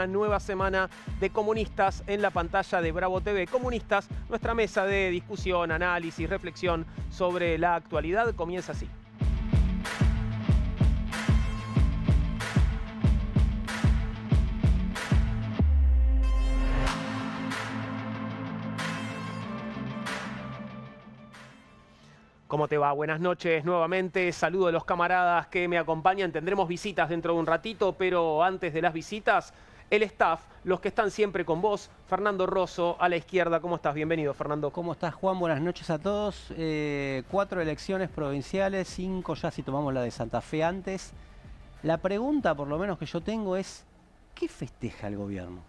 Nueva semana de Comunistas en la pantalla de Bravo TV. Comunistas, nuestra mesa de discusión, análisis, reflexión sobre la actualidad comienza así. ¿Cómo te va? Buenas noches nuevamente. Saludo a los camaradas que me acompañan. Tendremos visitas dentro de un ratito, pero antes de las visitas, el staff, los que están siempre con vos. Fernando Rosso, a la izquierda. ¿Cómo estás? Bienvenido, Fernando. ¿Cómo estás, Juan? Buenas noches a todos. 4 elecciones provinciales, 5 ya si tomamos la de Santa Fe antes. La pregunta, por lo menos que yo tengo, es ¿qué festeja el gobierno?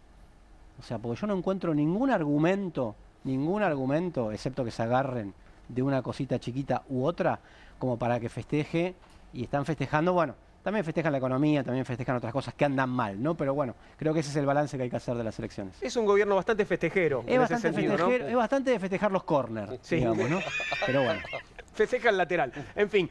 O sea, porque yo no encuentro ningún argumento, excepto que se agarren de una cosita chiquita u otra, como para que festeje, y están festejando, bueno, también festejan la economía, también festejan otras cosas que andan mal, ¿no? Pero bueno, creo que ese es el balance que hay que hacer de las elecciones. Es un gobierno bastante festejero. Es bastante festejero, ¿no? Es bastante de festejar los corners, sí, digamos, ¿no? Pero bueno. Festeja el lateral. En fin,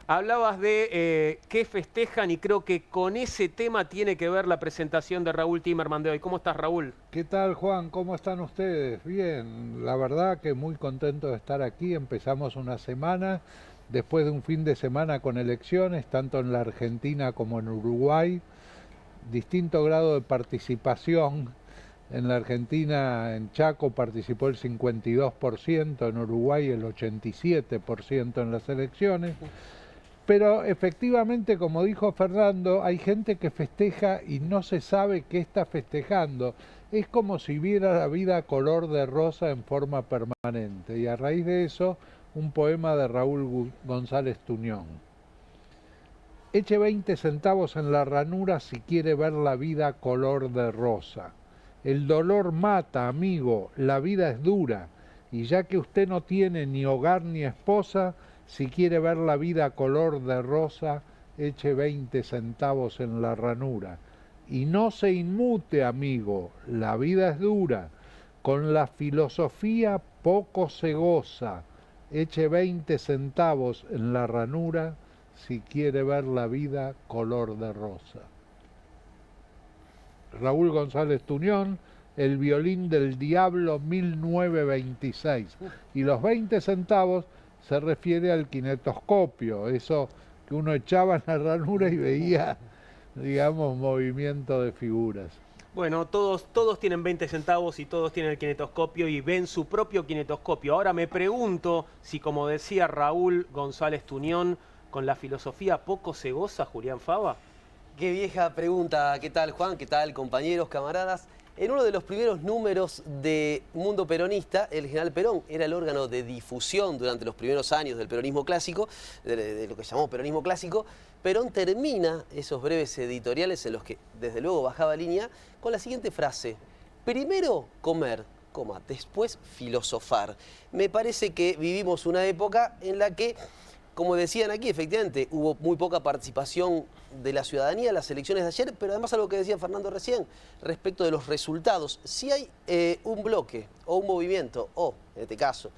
hablabas de qué festejan y creo que con ese tema tiene que ver la presentación de Raúl Timerman de hoy. ¿Cómo estás, Raúl? ¿Qué tal, Juan? ¿Cómo están ustedes? Bien, la verdad que muy contento de estar aquí. Empezamos una semana después de un fin de semana con elecciones, tanto en la Argentina como en Uruguay. Distinto grado de participación. En la Argentina, en Chaco, participó el 52%, en Uruguay el 87% en las elecciones. Pero efectivamente, como dijo Fernando, hay gente que festeja y no se sabe qué está festejando. Es como si viera la vida color de rosa en forma permanente. Y a raíz de eso, un poema de Raúl González Tuñón. Eche 20 centavos en la ranura si quiere ver la vida color de rosa. El dolor mata, amigo, la vida es dura, y ya que usted no tiene ni hogar ni esposa, si quiere ver la vida color de rosa, eche 20 centavos en la ranura. Y no se inmute, amigo, la vida es dura, con la filosofía poco se goza, eche 20 centavos en la ranura, si quiere ver la vida color de rosa. Raúl González Tuñón, El violín del diablo, 1926. Y los 20 centavos se refiere al kinetoscopio, eso que uno echaba en la ranura y veía, digamos, movimiento de figuras. Bueno, todos tienen 20 centavos y todos tienen el kinetoscopio y ven su propio kinetoscopio. Ahora me pregunto si, como decía Raúl González Tuñón, con la filosofía poco se goza, Julián Fava. Qué vieja pregunta. ¿Qué tal, Juan? ¿Qué tal, compañeros, camaradas? En uno de los primeros números de Mundo Peronista, el General Perón era el órgano de difusión durante los primeros años del peronismo clásico, de lo que llamamos peronismo clásico. Perón termina esos breves editoriales en los que, desde luego, bajaba línea, con la siguiente frase. Primero comer, después filosofar. Me parece que vivimos una época en la que, como decían aquí, efectivamente, hubo muy poca participación de la ciudadanía en las elecciones de ayer, pero además algo que decía Fernando recién, respecto de los resultados. Si hay un bloque o un movimiento, o en este caso,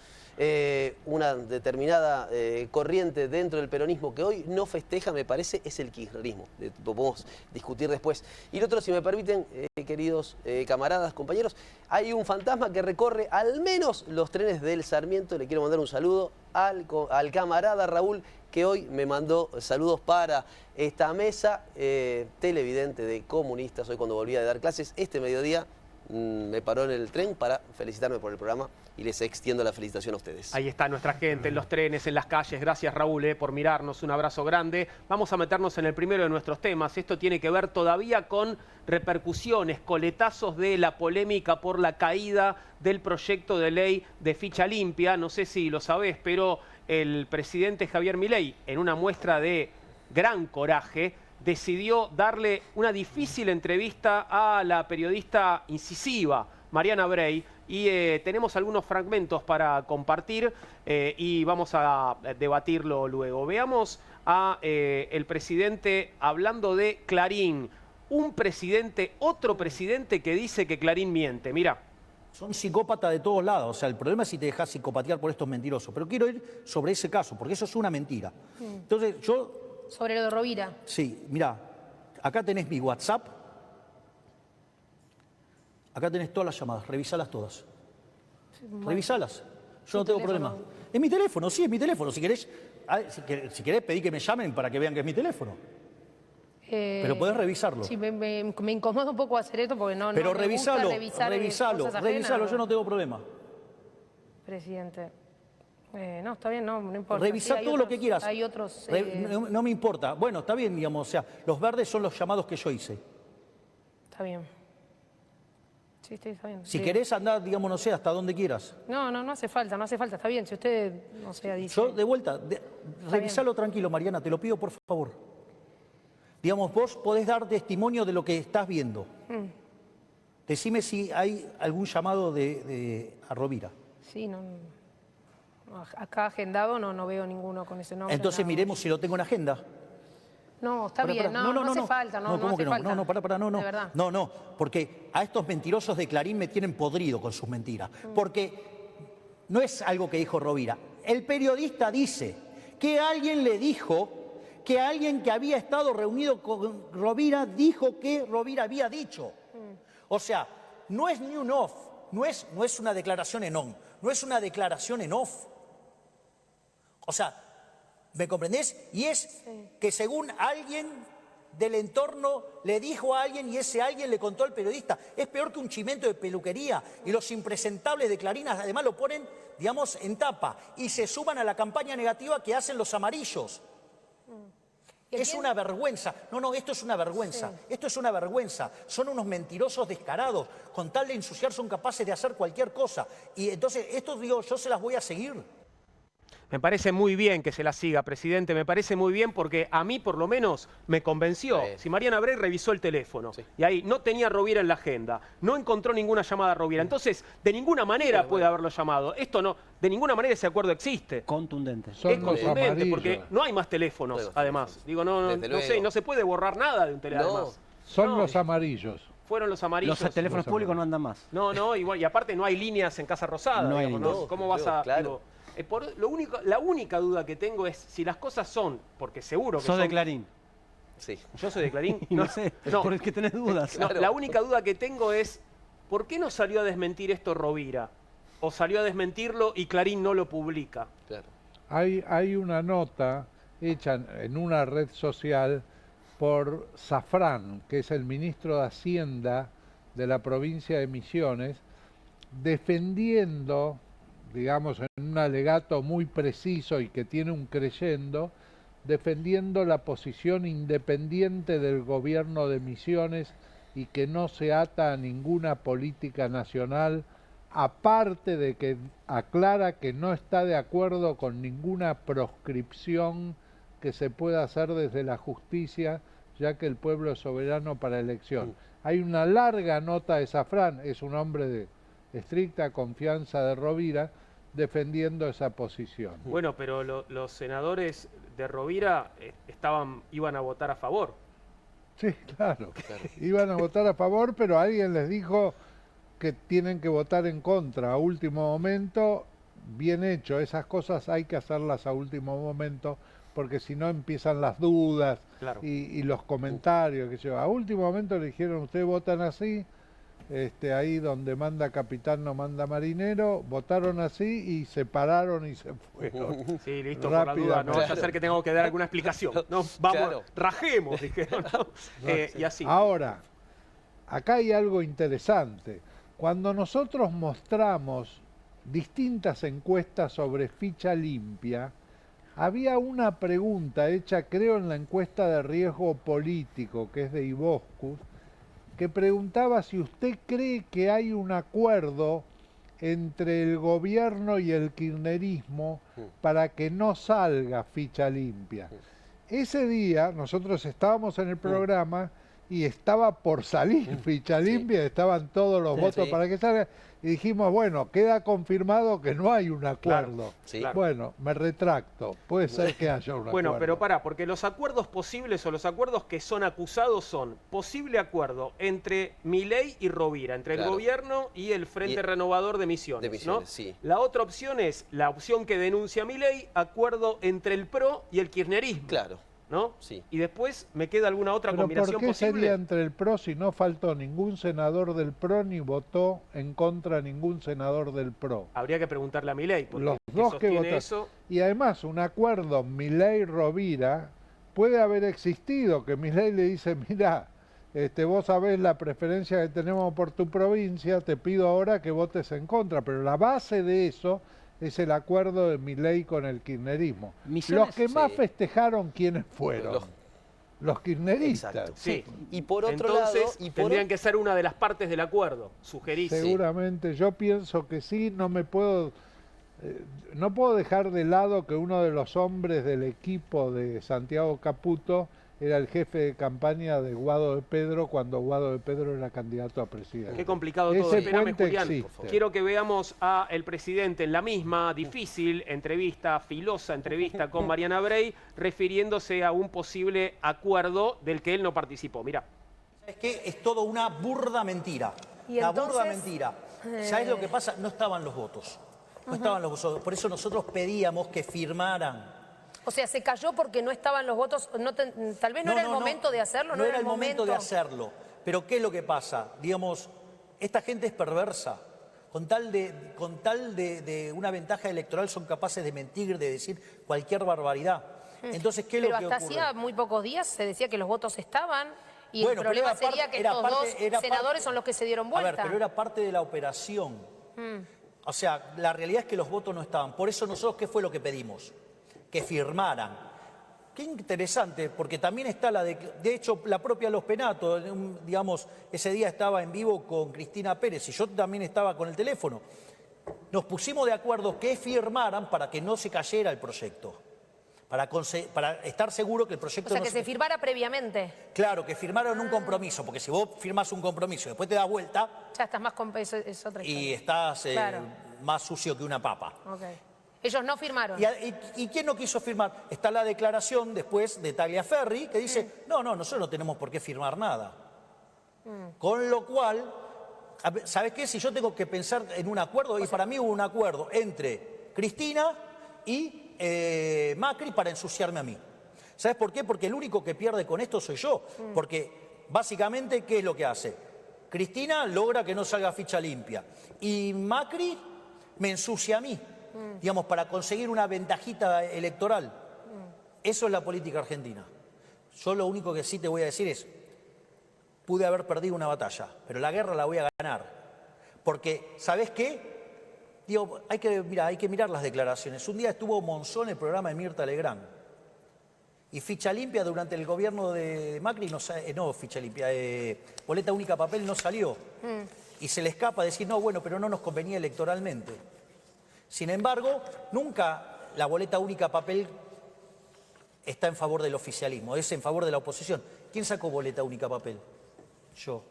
una determinada corriente dentro del peronismo que hoy no festeja, me parece, es el kirchnerismo. Lo podemos discutir después. Y lo otro, si me permiten, queridos camaradas, compañeros, hay un fantasma que recorre al menos los trenes del Sarmiento. Le quiero mandar un saludo al camarada Raúl, que hoy me mandó saludos para esta mesa, televidente de Comunistas. Hoy, cuando volvía de dar clases, este mediodía me paró en el tren para felicitarme por el programa y les extiendo la felicitación a ustedes. Ahí está nuestra gente en los trenes, en las calles. Gracias, Raúl, por mirarnos. Un abrazo grande. Vamos a meternos en el primero de nuestros temas. Esto tiene que ver todavía con repercusiones, coletazos de la polémica por la caída del proyecto de ley de ficha limpia. No sé si lo sabés, pero el presidente Javier Milei, en una muestra de gran coraje, decidió darle una difícil entrevista a la periodista incisiva Mariana Bray, y tenemos algunos fragmentos para compartir y vamos a debatirlo luego. Veamos a el presidente hablando de Clarín, otro presidente que dice que Clarín miente. Mirá. Son psicópatas de todos lados, o sea, el problema es si te dejas psicopatear por estos mentirosos. Pero quiero ir sobre ese caso, porque eso es una mentira. Entonces, yo... Sobre lo de Rovira. Sí, mirá, acá tenés mi WhatsApp, Acá tenés todas las llamadas, revisalas todas. Revisalas. Yo no tengo teléfono. problema. Es mi teléfono, sí, es mi teléfono. Si querés, pedí que me llamen para que vean que es mi teléfono. Pero podés revisarlo. Sí, me incomoda un poco hacer esto porque no Pero me revisalo, gusta revisar revisalo, cosas ajenas, revisalo, yo no tengo problema. Presidente. No, está bien, no importa. Revisá Sí, hay todo lo otros- que quieras. Hay otros... No me importa. Bueno, está bien, digamos, o sea, los verdes son los llamados que yo hice. Está bien. Sí, está bien. Si Sí. querés andar, digamos, no sé, hasta donde quieras. No hace falta, está bien. Si usted, no sé, dice... Yo, de vuelta, revisalo tranquilo, Mariana, te lo pido por favor. Digamos, vos podés dar testimonio de lo que estás viendo. Decime si hay algún llamado a Rovira. Sí, no, acá agendado no veo ninguno con ese nombre. Entonces nada. miremos si lo tengo en agenda. No, está Pará, bien, pará. no hace falta, no ¿cómo hace que no? falta. No, pará, no. De verdad. No, porque a estos mentirosos de Clarín me tienen podrido con sus mentiras. Porque no es algo que dijo Rovira. El periodista dice que alguien le dijo que alguien que había estado reunido con Rovira dijo que Rovira había dicho. O sea, no es ni un off, no es una declaración en on, no es una declaración en off. O sea, ¿me comprendés? Y es que según alguien del entorno le dijo a alguien y ese alguien le contó al periodista. Es peor que un chimento de peluquería. Y los impresentables de Clarín además lo ponen, digamos, en tapa. Y se suman a la campaña negativa que hacen los amarillos. Es una vergüenza. No, esto es una vergüenza. Sí. Esto es una vergüenza. Son unos mentirosos descarados. Con tal de ensuciar son capaces de hacer cualquier cosa. Y entonces, esto digo, yo se las voy a seguir. Me parece muy bien que se la siga, presidente, me parece muy bien porque a mí por lo menos me convenció. Sí. Si Mariana Brey revisó el teléfono Sí. y ahí no tenía a Rovira en la agenda, no encontró ninguna llamada a Rovira, entonces de ninguna manera puede haberlo llamado. Esto no, de ninguna manera ese acuerdo existe. Contundente. Son Es los contundente amarillos. porque no hay más teléfonos, Bueno, además. Digo, no desde sé, luego. no se puede borrar nada de un teléfono. No. Además. Son No, los amarillos. Fueron los amarillos. Los teléfonos públicos no andan más. No, igual, y aparte no hay líneas en Casa Rosada. No hay digamos, líneas. ¿Cómo vas a...? Claro. Digo, la única duda que tengo es si las cosas son, porque seguro que Sos son... de Clarín. Sí. Yo soy de Clarín. Y no sé, por el que tenés dudas. No, Claro. la única duda que tengo es, ¿por qué no salió a desmentir esto Rovira? ¿O salió a desmentirlo y Clarín no lo publica? Claro. Hay una nota hecha en una red social por Zafrán, que es el ministro de Hacienda de la provincia de Misiones, defendiendo, digamos, en un alegato muy preciso y que tiene un creyendo, defendiendo la posición independiente del gobierno de Misiones y que no se ata a ninguna política nacional, aparte de que aclara que no está de acuerdo con ninguna proscripción que se pueda hacer desde la justicia, ya que el pueblo es soberano para elección. Hay una larga nota de Zafrán, es un hombre de estricta confianza de Rovira, defendiendo esa posición. Bueno, pero los senadores de Rovira iban a votar a favor. Sí, claro. Iban a votar a favor, pero alguien les dijo que tienen que votar en contra a último momento. Bien hecho, esas cosas hay que hacerlas a último momento, porque si no empiezan las dudas Claro. y los comentarios. Que a último momento le dijeron, ustedes votan así, ahí donde manda capitán no manda marinero, votaron así y se pararon y se fueron. Sí, listo, por la duda, no vaya a ser que tengo que dar alguna explicación. No, vamos, Claro. rajemos, dijeron, ¿no? Y así. Ahora, acá hay algo interesante. Cuando nosotros mostramos distintas encuestas sobre ficha limpia, había una pregunta hecha, creo, en la encuesta de riesgo político, que es de Iboscus, que preguntaba si usted cree que hay un acuerdo entre el gobierno y el kirchnerismo para que no salga ficha limpia. Ese día nosotros estábamos en el programa y estaba por salir ficha limpia, estaban todos los votos para que salga, y dijimos, bueno, queda confirmado que no hay un acuerdo. Claro, sí. Bueno, me retracto, puede ser que haya un acuerdo. Bueno, pero pará, porque los acuerdos posibles o los acuerdos que son acusados son posible acuerdo entre Milei y Rovira, entre el Claro. gobierno y el Frente Renovador de Misiones, ¿no? sí. La otra opción es la opción que denuncia Milei, acuerdo entre el PRO y el kirchnerismo. Claro. ¿no? Sí. Y después me queda alguna otra Pero combinación ¿por qué posible. sería entre el PRO si no faltó ningún senador del PRO ni votó en contra ningún senador del PRO? Habría que preguntarle a Milei, porque Los que dos que sostiene votaron. eso. Y además un acuerdo Milei-Rovira puede haber existido, que Milei le dice, mirá, vos sabés la preferencia que tenemos por tu provincia, te pido ahora que votes en contra, pero la base de eso es el acuerdo de Milei con el kirchnerismo. Misiones, Los que más sí. festejaron, ¿quiénes fueron? Los kirchneristas. Exacto. Sí. Y por otro Entonces, lado... Y por tendrían que ser una de las partes del acuerdo, sugerís. Seguramente, yo pienso que sí, no puedo dejar de lado que uno de los hombres del equipo de Santiago Caputo era el jefe de campaña de Guado de Pedro cuando Guado de Pedro era candidato a presidente. Qué complicado todo. Ese Espérame, puente Julián. existe. Quiero que veamos a el presidente en la misma difícil entrevista, filosa entrevista con Mariana Brey, refiriéndose a un posible acuerdo del que él no participó. Mirá. Es que es todo una burda mentira. Y Una entonces, burda mentira. ¿Sabes lo que pasa? No estaban los votos. No estaban los votos. Por eso nosotros pedíamos que firmaran. O sea, se cayó porque no estaban los votos. Tal vez no era el momento de hacerlo. No era el momento de hacerlo. Pero ¿qué es lo que pasa? Digamos, esta gente es perversa. Con tal de una ventaja electoral son capaces de mentir, de decir cualquier barbaridad. Entonces, ¿qué es lo que Pero ocurre? hasta hacía muy pocos días se decía que los votos estaban y Bueno, el problema pero era sería parte- que era estos parte- dos era senadores parte- son los que se dieron A vuelta. ver, pero era parte de la operación. O sea, la realidad es que los votos no estaban. Por eso nosotros, ¿qué fue lo que pedimos? Que firmaran. Qué interesante, porque también está de hecho, la propia Los Penato, digamos, ese día estaba en vivo con Cristina Pérez y yo también estaba con el teléfono. Nos pusimos de acuerdo que firmaran para que no se cayera el proyecto. Para estar seguro que el proyecto O sea, no que se firmara previamente. Claro, que firmaron un compromiso, porque si vos firmás un compromiso y después te das vuelta Ya estás más con eso, es otra y historia. estás Claro. más sucio que una papa. Ok. Ellos no firmaron. ¿Y quién no quiso firmar? Está la declaración después de Tagliaferri que dice, no, nosotros no tenemos por qué firmar nada. Con lo cual, ¿sabes qué? Si yo tengo que pensar en un acuerdo, y para mí hubo un acuerdo entre Cristina y Macri para ensuciarme a mí. ¿Sabes por qué? Porque el único que pierde con esto soy yo. Porque básicamente, ¿qué es lo que hace? Cristina logra que no salga ficha limpia. Y Macri me ensucia a mí. Digamos, para conseguir una ventajita electoral. Eso es la política argentina. Yo lo único que sí te voy a decir es, pude haber perdido una batalla, pero la guerra la voy a ganar. Porque, ¿sabés qué? Digo, hay que mirar las declaraciones. Un día estuvo Monzón en el programa de Mirta Legrand. Y ficha limpia durante el gobierno de Macri, no ficha limpia, boleta única papel no salió. Y se le escapa decir, no, bueno, pero no nos convenía electoralmente. Sin embargo, nunca la boleta única papel está en favor del oficialismo, es en favor de la oposición. ¿Quién sacó boleta única papel? Yo.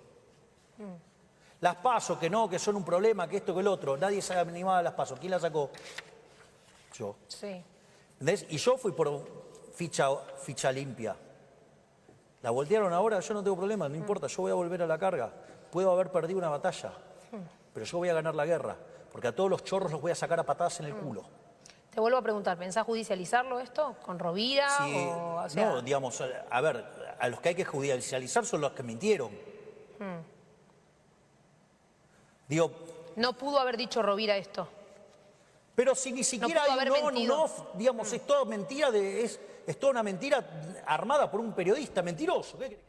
Las PASO, que no, que son un problema, que esto, que el otro. Nadie se animaba a las PASO. ¿Quién las sacó? Yo. Sí. ¿Entendés? Y yo fui por ficha limpia. La voltearon ahora, yo no tengo problema, no importa, yo voy a volver a la carga. Puedo haber perdido una batalla, pero yo voy a ganar la guerra. Porque a todos los chorros los voy a sacar a patadas en el culo. Te vuelvo a preguntar, ¿pensás judicializarlo esto? ¿Con Rovira? Sí, O sea, no, digamos, a ver, a los que hay que judicializar son los que mintieron. Digo, no pudo haber dicho Rovira esto. pero si ni siquiera pudo hay haber un on, un mentido. off, digamos, es toda mentira, es toda una mentira armada por un periodista mentiroso. ¿Qué crees?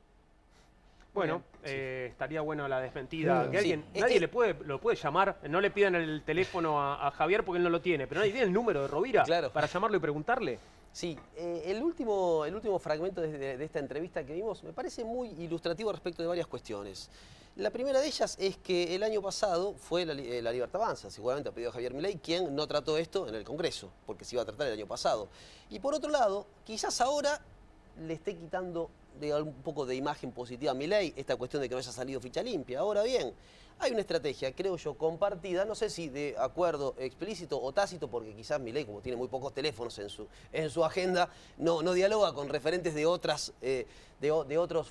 Bueno, estaría buena la desmentida. Sí. Que alguien, nadie lo puede llamar, no le pidan el teléfono a Javier porque él no lo tiene, pero nadie tiene el número de Rovira Claro. para llamarlo y preguntarle. Sí, el último fragmento de esta entrevista que vimos me parece muy ilustrativo respecto de varias cuestiones. La primera de ellas es que el año pasado fue la Libertad Avanza, seguramente ha pedido Javier Milei, quien no trató esto en el Congreso, porque se iba a tratar el año pasado. Y por otro lado, quizás ahora le esté quitando un poco de imagen positiva a Milei esta cuestión de que no haya salido ficha limpia. Ahora bien, hay una estrategia, creo yo, compartida, no sé si de acuerdo explícito o tácito, porque quizás Milei, como tiene muy pocos teléfonos en su agenda, no dialoga con referentes de otros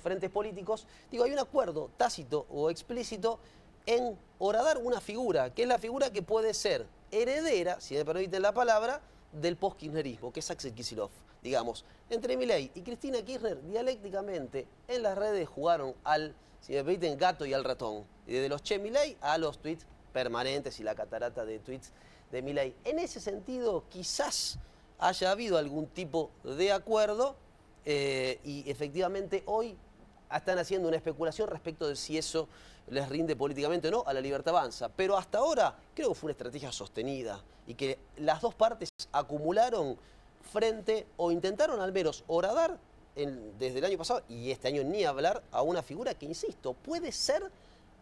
frentes políticos. Digo, hay un acuerdo tácito o explícito en horadar una figura, que es la figura que puede ser heredera, si me permiten la palabra, del post-kirchnerismo, que es Axel Kicillof. Digamos, entre Milei y Cristina Kirchner, dialécticamente, en las redes jugaron al, si me permiten, gato y al ratón. Desde los Che Milei a los tweets permanentes y la catarata de tweets de Milei. En ese sentido, quizás haya habido algún tipo de acuerdo y efectivamente hoy están haciendo una especulación respecto de si eso les rinde políticamente o no a la Libertad Avanza. Pero hasta ahora creo que fue una estrategia sostenida y que las dos partes acumularon frente o intentaron al menos horadar desde el año pasado y este año ni hablar a una figura que, insisto, puede ser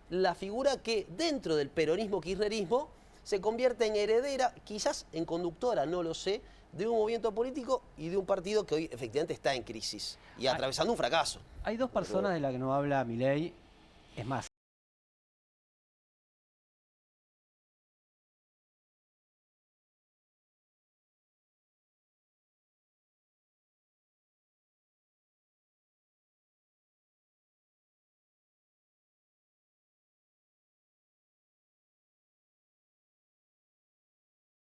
la figura que dentro del peronismo-kirchnerismo se convierte en heredera, quizás en conductora, no lo sé, de un movimiento político y de un partido que hoy efectivamente está en crisis y atravesando un fracaso. Hay dos personas de las que no habla Milei, es más.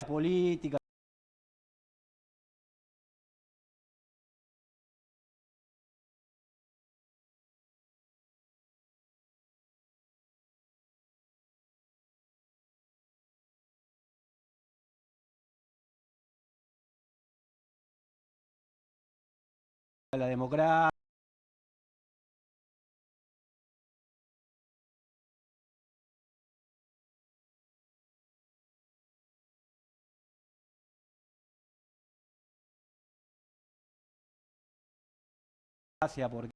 Política. La democracia. Porque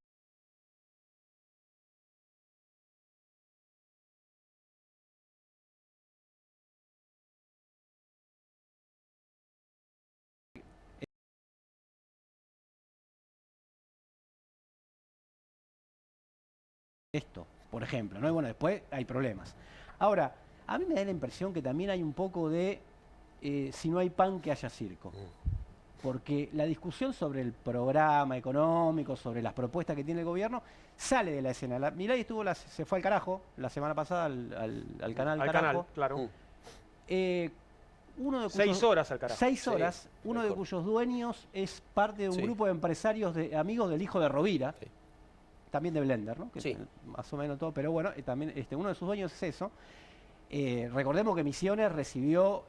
esto, por ejemplo, ¿no? Y bueno, después hay problemas. Ahora, a mí me da la impresión que también hay un poco de si no hay pan que haya circo. Porque la discusión sobre el programa económico, sobre las propuestas que tiene el gobierno, sale de la escena. Milei se fue al carajo la semana pasada al canal Al Carajo. canal, claro. Uno de 6 horas al carajo. 6 horas, Sí, uno de cuyos dueños es parte de un Sí. grupo de empresarios amigos del hijo de Rovira, Sí. también de Blender, ¿no? Que Sí. más o menos todo, pero bueno, también uno de sus dueños es eso. Recordemos que Misiones recibió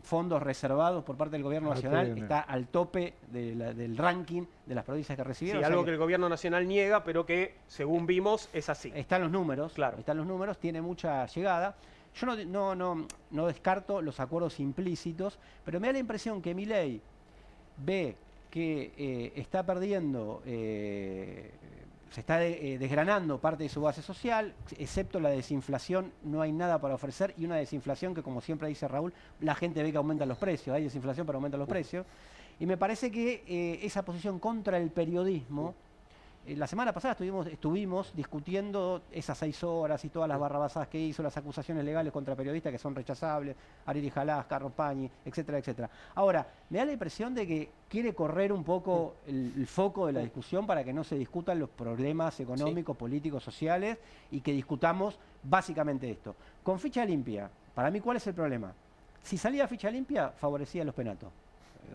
fondos reservados por parte del gobierno nacional, está al tope del ranking de las provincias que recibieron. Sí, algo que el gobierno nacional niega, pero que, según vimos, es así. Están los números, Claro. están los números, tiene mucha llegada. Yo no descarto los acuerdos implícitos, pero me da la impresión que Milei ve que está perdiendo, se está desgranando parte de su base social, excepto la desinflación, no hay nada para ofrecer, y una desinflación que, como siempre dice Raúl, la gente ve que aumentan los precios, hay desinflación pero aumentan los precios, y me parece que esa posición contra el periodismo, la semana pasada estuvimos discutiendo esas 6 horas y todas las barrabasadas que hizo, las acusaciones legales contra periodistas que son rechazables, Ariel Jalás, Carlos Pañi, etcétera, etcétera. Ahora, me da la impresión de que quiere correr un poco el foco de la discusión para que no se discutan los problemas económicos, políticos, sociales y que discutamos básicamente esto. Con ficha limpia, para mí, ¿cuál es el problema? Si salía ficha limpia, favorecía a los penatos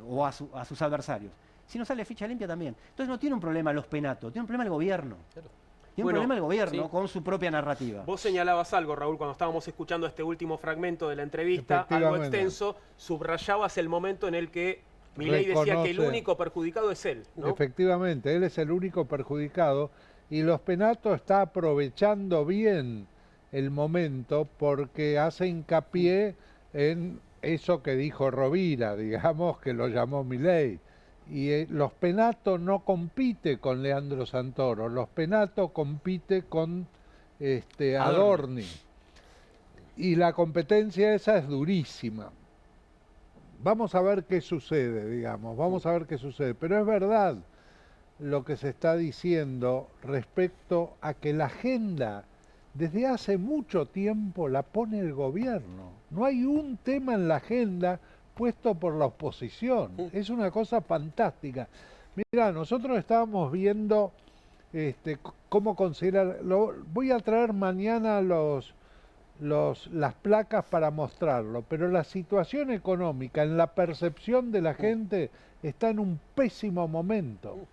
o a sus adversarios. Si no sale ficha limpia también. Entonces no tiene un problema los penatos, tiene un problema el gobierno. Claro. Tiene un problema el gobierno con su propia narrativa. Vos señalabas algo, Raúl, cuando estábamos escuchando este último fragmento de la entrevista, algo extenso, subrayabas el momento en el que Milei decía que el único perjudicado es él, ¿no? Efectivamente, él es el único perjudicado y los penatos está aprovechando bien el momento porque hace hincapié en eso que dijo Rovira, digamos, que lo llamó Milei. Y los penatos no compite con Leandro Santoro, los penatos compite con Adorni. Y la competencia esa es durísima. Vamos a ver qué sucede, digamos, vamos a ver qué sucede. Pero es verdad lo que se está diciendo respecto a que la agenda desde hace mucho tiempo la pone el gobierno. No hay un tema en la agenda puesto por la oposición. Es una cosa fantástica. Mira, nosotros estábamos viendo cómo considerar... voy a traer mañana las placas para mostrarlo, pero la situación económica, en la percepción de la gente, está en un pésimo momento,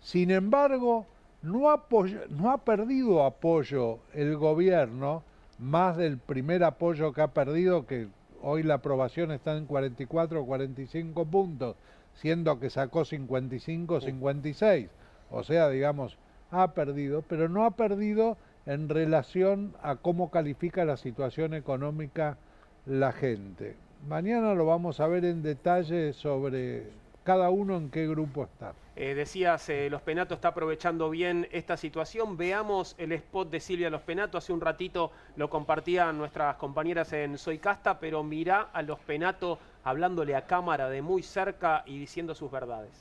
Sin embargo, no ha perdido apoyo el gobierno, más del primer apoyo que ha perdido, que hoy la aprobación está en 44 o 45 puntos, siendo que sacó 55, 56. O sea, digamos, ha perdido, pero no ha perdido en relación a cómo califica la situación económica la gente. Mañana lo vamos a ver en detalle sobre cada uno en qué grupo está. Decías, Los Penato está aprovechando bien esta situación. Veamos el spot de Silvia Los Penato. Hace un ratito lo compartían nuestras compañeras en Soy Casta, pero mirá a Los Penato hablándole a cámara de muy cerca y diciendo sus verdades.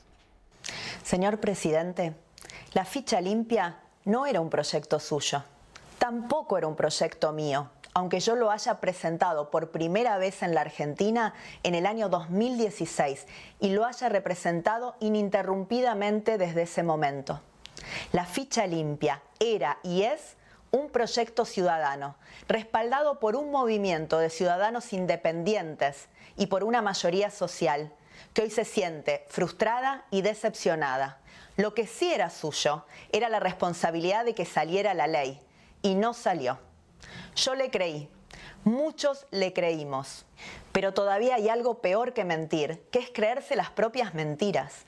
Señor presidente, la ficha limpia no era un proyecto suyo, tampoco era un proyecto mío, aunque yo lo haya presentado por primera vez en la Argentina en el año 2016 y lo haya representado ininterrumpidamente desde ese momento. La ficha limpia era y es un proyecto ciudadano, respaldado por un movimiento de ciudadanos independientes y por una mayoría social, que hoy se siente frustrada y decepcionada. Lo que sí era suyo era la responsabilidad de que saliera la ley, y no salió. Yo le creí, muchos le creímos, pero todavía hay algo peor que mentir, que es creerse las propias mentiras.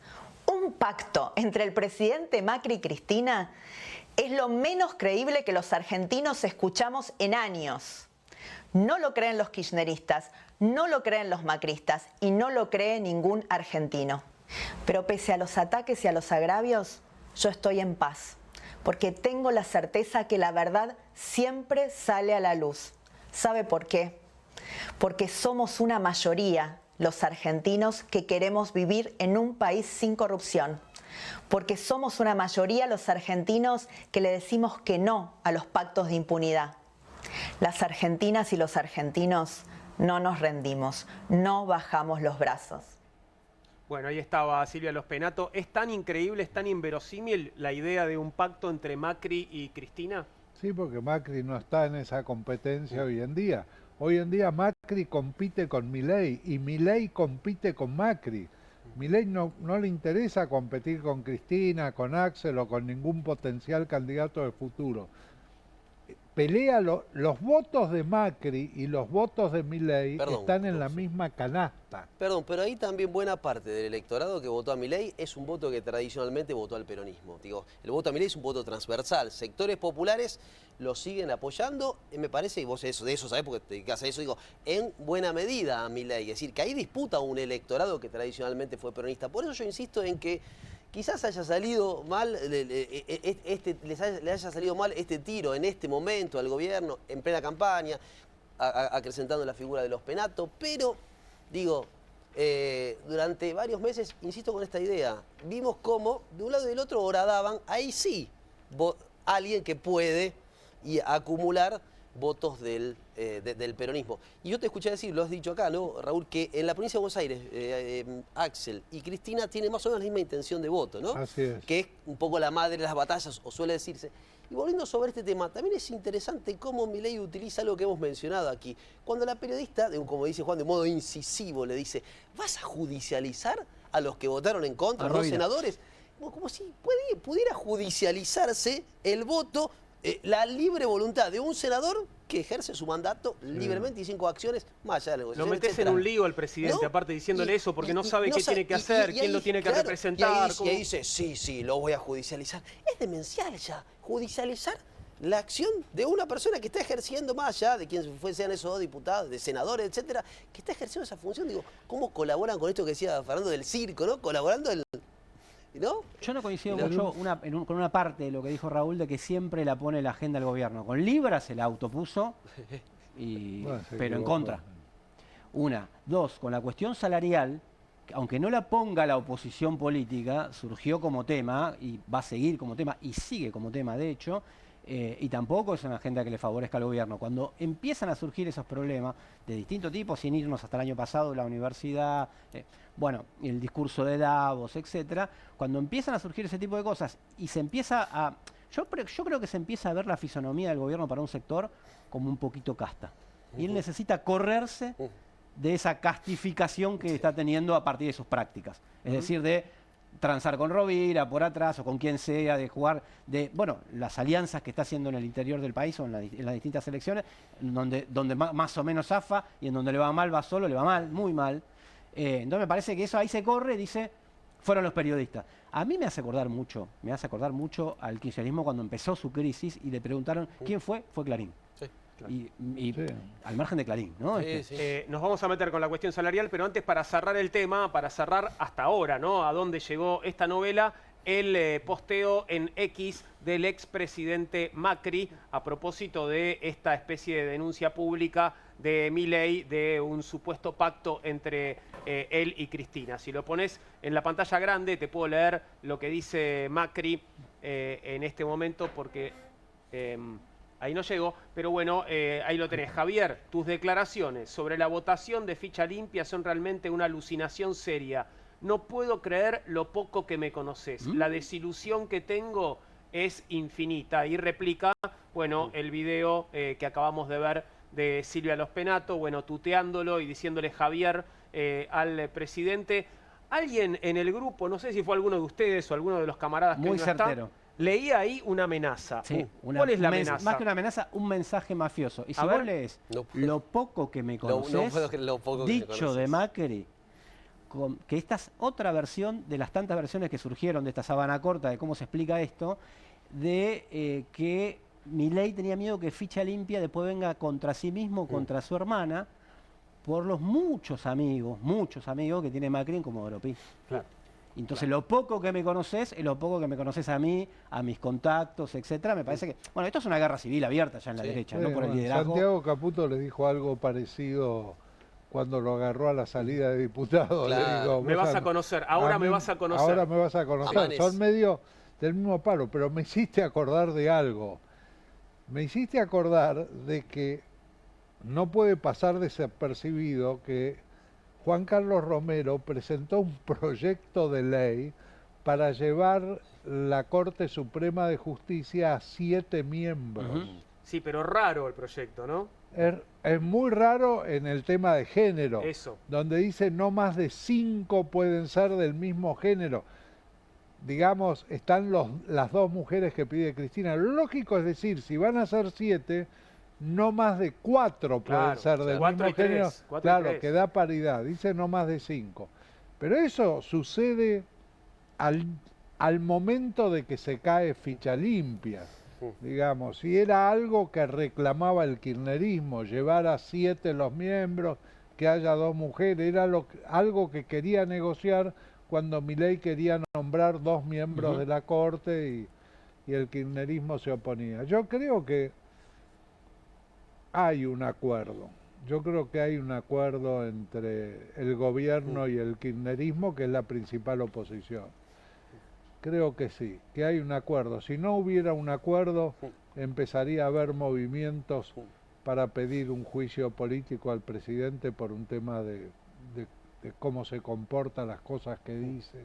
Un pacto entre el presidente Macri y Cristina es lo menos creíble que los argentinos escuchamos en años. No lo creen los kirchneristas, no lo creen los macristas y no lo cree ningún argentino. Pero pese a los ataques y a los agravios, yo estoy en paz, porque tengo la certeza que la verdad siempre sale a la luz. ¿Sabe por qué? Porque somos una mayoría, los argentinos, que queremos vivir en un país sin corrupción. Porque somos una mayoría los argentinos que le decimos que no a los pactos de impunidad. Las argentinas y los argentinos no nos rendimos, no bajamos los brazos. Bueno, ahí estaba Silvia Los Penato. ¿Es tan increíble, es tan inverosímil la idea de un pacto entre Macri y Cristina? Sí, porque Macri no está en esa competencia hoy en día. Hoy en día Macri compite con Milei y Milei compite con Macri. Milei no le interesa competir con Cristina, con Axel o con ningún potencial candidato de futuro. Pelea los votos de Macri y los votos de Milei están en la misma canasta. Perdón, pero ahí también buena parte del electorado que votó a Milei es un voto que tradicionalmente votó al peronismo. Digo, el voto a Milei es un voto transversal. Sectores populares lo siguen apoyando, me parece, y vos de eso sabés porque te dedicás a eso, digo, en buena medida a Milei. Es decir, que ahí disputa un electorado que tradicionalmente fue peronista. Por eso yo insisto en que quizás haya salido mal, le haya salido mal este tiro en este momento al gobierno, en plena campaña, acrecentando la figura de Los Penato, pero, digo, durante varios meses, insisto con esta idea, vimos cómo de un lado y del otro horadaban, ahí sí, alguien que puede acumular votos del peronismo. Y yo te escuché decir, lo has dicho acá, ¿no, Raúl? Que en la provincia de Buenos Aires, Axel y Cristina tienen más o menos la misma intención de voto, ¿no? Así es. Que es un poco la madre de las batallas, o suele decirse. Y volviendo sobre este tema, también es interesante cómo Milei utiliza algo que hemos mencionado aquí. Cuando la periodista, como dice Juan, de modo incisivo, le dice, ¿vas a judicializar a los que votaron en contra, a los senadores? Como si pudiera judicializarse el voto, la libre voluntad de un senador que ejerce su mandato libremente y sin coacciones, más allá de la negociación. Lo metes en un lío al presidente, ¿no? Aparte diciéndole eso, porque no sabe qué tiene que hacer, quién lo tiene que representar. Y ahí dice, sí, lo voy a judicializar. Es demencial ya, judicializar la acción de una persona que está ejerciendo, más allá de quien sean esos diputados, de senadores, etcétera, que está ejerciendo esa función. Digo, ¿cómo colaboran con esto que decía Fernando del circo, ¿no? Colaborando ¿no? Yo no coincido mucho con una parte de lo que dijo Raúl, de que siempre la pone la agenda del gobierno. Con Libra se la autopuso, pero en contra. Una. Dos, con la cuestión salarial, aunque no la ponga la oposición política, surgió como tema y va a seguir como tema y sigue como tema, de hecho, y tampoco es una agenda que le favorezca al gobierno. Cuando empiezan a surgir esos problemas de distintos tipos, sin irnos hasta el año pasado, la universidad, bueno, el discurso de Davos, etcétera, cuando empiezan a surgir ese tipo de cosas y se empieza a... Yo creo que se empieza a ver la fisonomía del gobierno para un sector como un poquito casta. Y él necesita correrse de esa castificación que está teniendo a partir de sus prácticas. Es decir, de transar con Rovira por atrás o con quien sea, de jugar, bueno, las alianzas que está haciendo en el interior del país o en las distintas elecciones, donde más o menos zafa y en donde le va mal, va solo, le va mal, muy mal. Entonces me parece que eso ahí se corre, dice, fueron los periodistas. A mí me hace acordar mucho al kirchnerismo cuando empezó su crisis y le preguntaron quién fue Clarín. Sí. Y al margen de Clarín, ¿no? Nos vamos a meter con la cuestión salarial, pero antes, para cerrar el tema, para cerrar hasta ahora, ¿no? A dónde llegó esta novela, el posteo en X del expresidente Macri a propósito de esta especie de denuncia pública de Milei de un supuesto pacto entre él y Cristina. Si lo pones en la pantalla grande, te puedo leer lo que dice Macri en este momento, porque ahí no llego, pero bueno, ahí lo tenés. Javier, tus declaraciones sobre la votación de ficha limpia son realmente una alucinación seria. No puedo creer lo poco que me conoces. La desilusión que tengo es infinita. Y replica, bueno, el video que acabamos de ver de Silvia Los Penato, bueno, tuteándolo y diciéndole Javier al presidente. Alguien en el grupo, no sé si fue alguno de ustedes o alguno de los camaradas que muy no certero. está, leía ahí una amenaza. Sí, ¿Cuál es la amenaza? Más que una amenaza, un mensaje mafioso. Y si A vos ver. lees No puedo. lo poco que me conoces, No puedo creer lo poco que me dicho conoces. de Macri, que esta es otra versión de las tantas versiones que surgieron de esta sábana corta, de cómo se explica esto, de que Milei tenía miedo que ficha limpia después venga contra sí mismo, contra su hermana, por los muchos amigos que tiene Macri en Comodoro Pi. Claro. Entonces, lo poco que me conoces es lo poco que me conoces a mí, a mis contactos, etcétera. Me parece que, bueno, esto es una guerra civil abierta ya en la derecha, no por el liderazgo. Santiago Caputo le dijo algo parecido cuando lo agarró a la salida de diputado. Claro. Le digo, Me vas a conocer, ahora me vas a conocer. Ahora me vas a conocer. Amanes. Son medio del mismo palo, pero me hiciste acordar de algo. Me hiciste acordar de que no puede pasar desapercibido que Juan Carlos Romero presentó un proyecto de ley para llevar la Corte Suprema de Justicia a 7 miembros. Sí, pero raro el proyecto, ¿no? Es muy raro en el tema de género, Eso. donde dice no más de 5 pueden ser del mismo género. Digamos, están las 2 mujeres que pide Cristina. Lo lógico es decir, si van a ser 7, no más de 4 pueden Claro, ser del 4 mismo y 3, género. 4 y Claro, 3. que da paridad. Dice no más de 5. Pero eso sucede al momento de que se cae ficha limpia. Digamos, si era algo que reclamaba el kirchnerismo, llevar a 7 los miembros, que haya 2 mujeres, era algo que quería negociar cuando Milei quería nombrar 2 miembros de la Corte y el kirchnerismo se oponía. Yo creo que hay un acuerdo. Yo creo que hay un acuerdo entre el gobierno y el kirchnerismo, que es la principal oposición. Creo que sí, que hay un acuerdo. Si no hubiera un acuerdo, empezaría a haber movimientos para pedir un juicio político al presidente por un tema de cómo se comporta, las cosas que dice.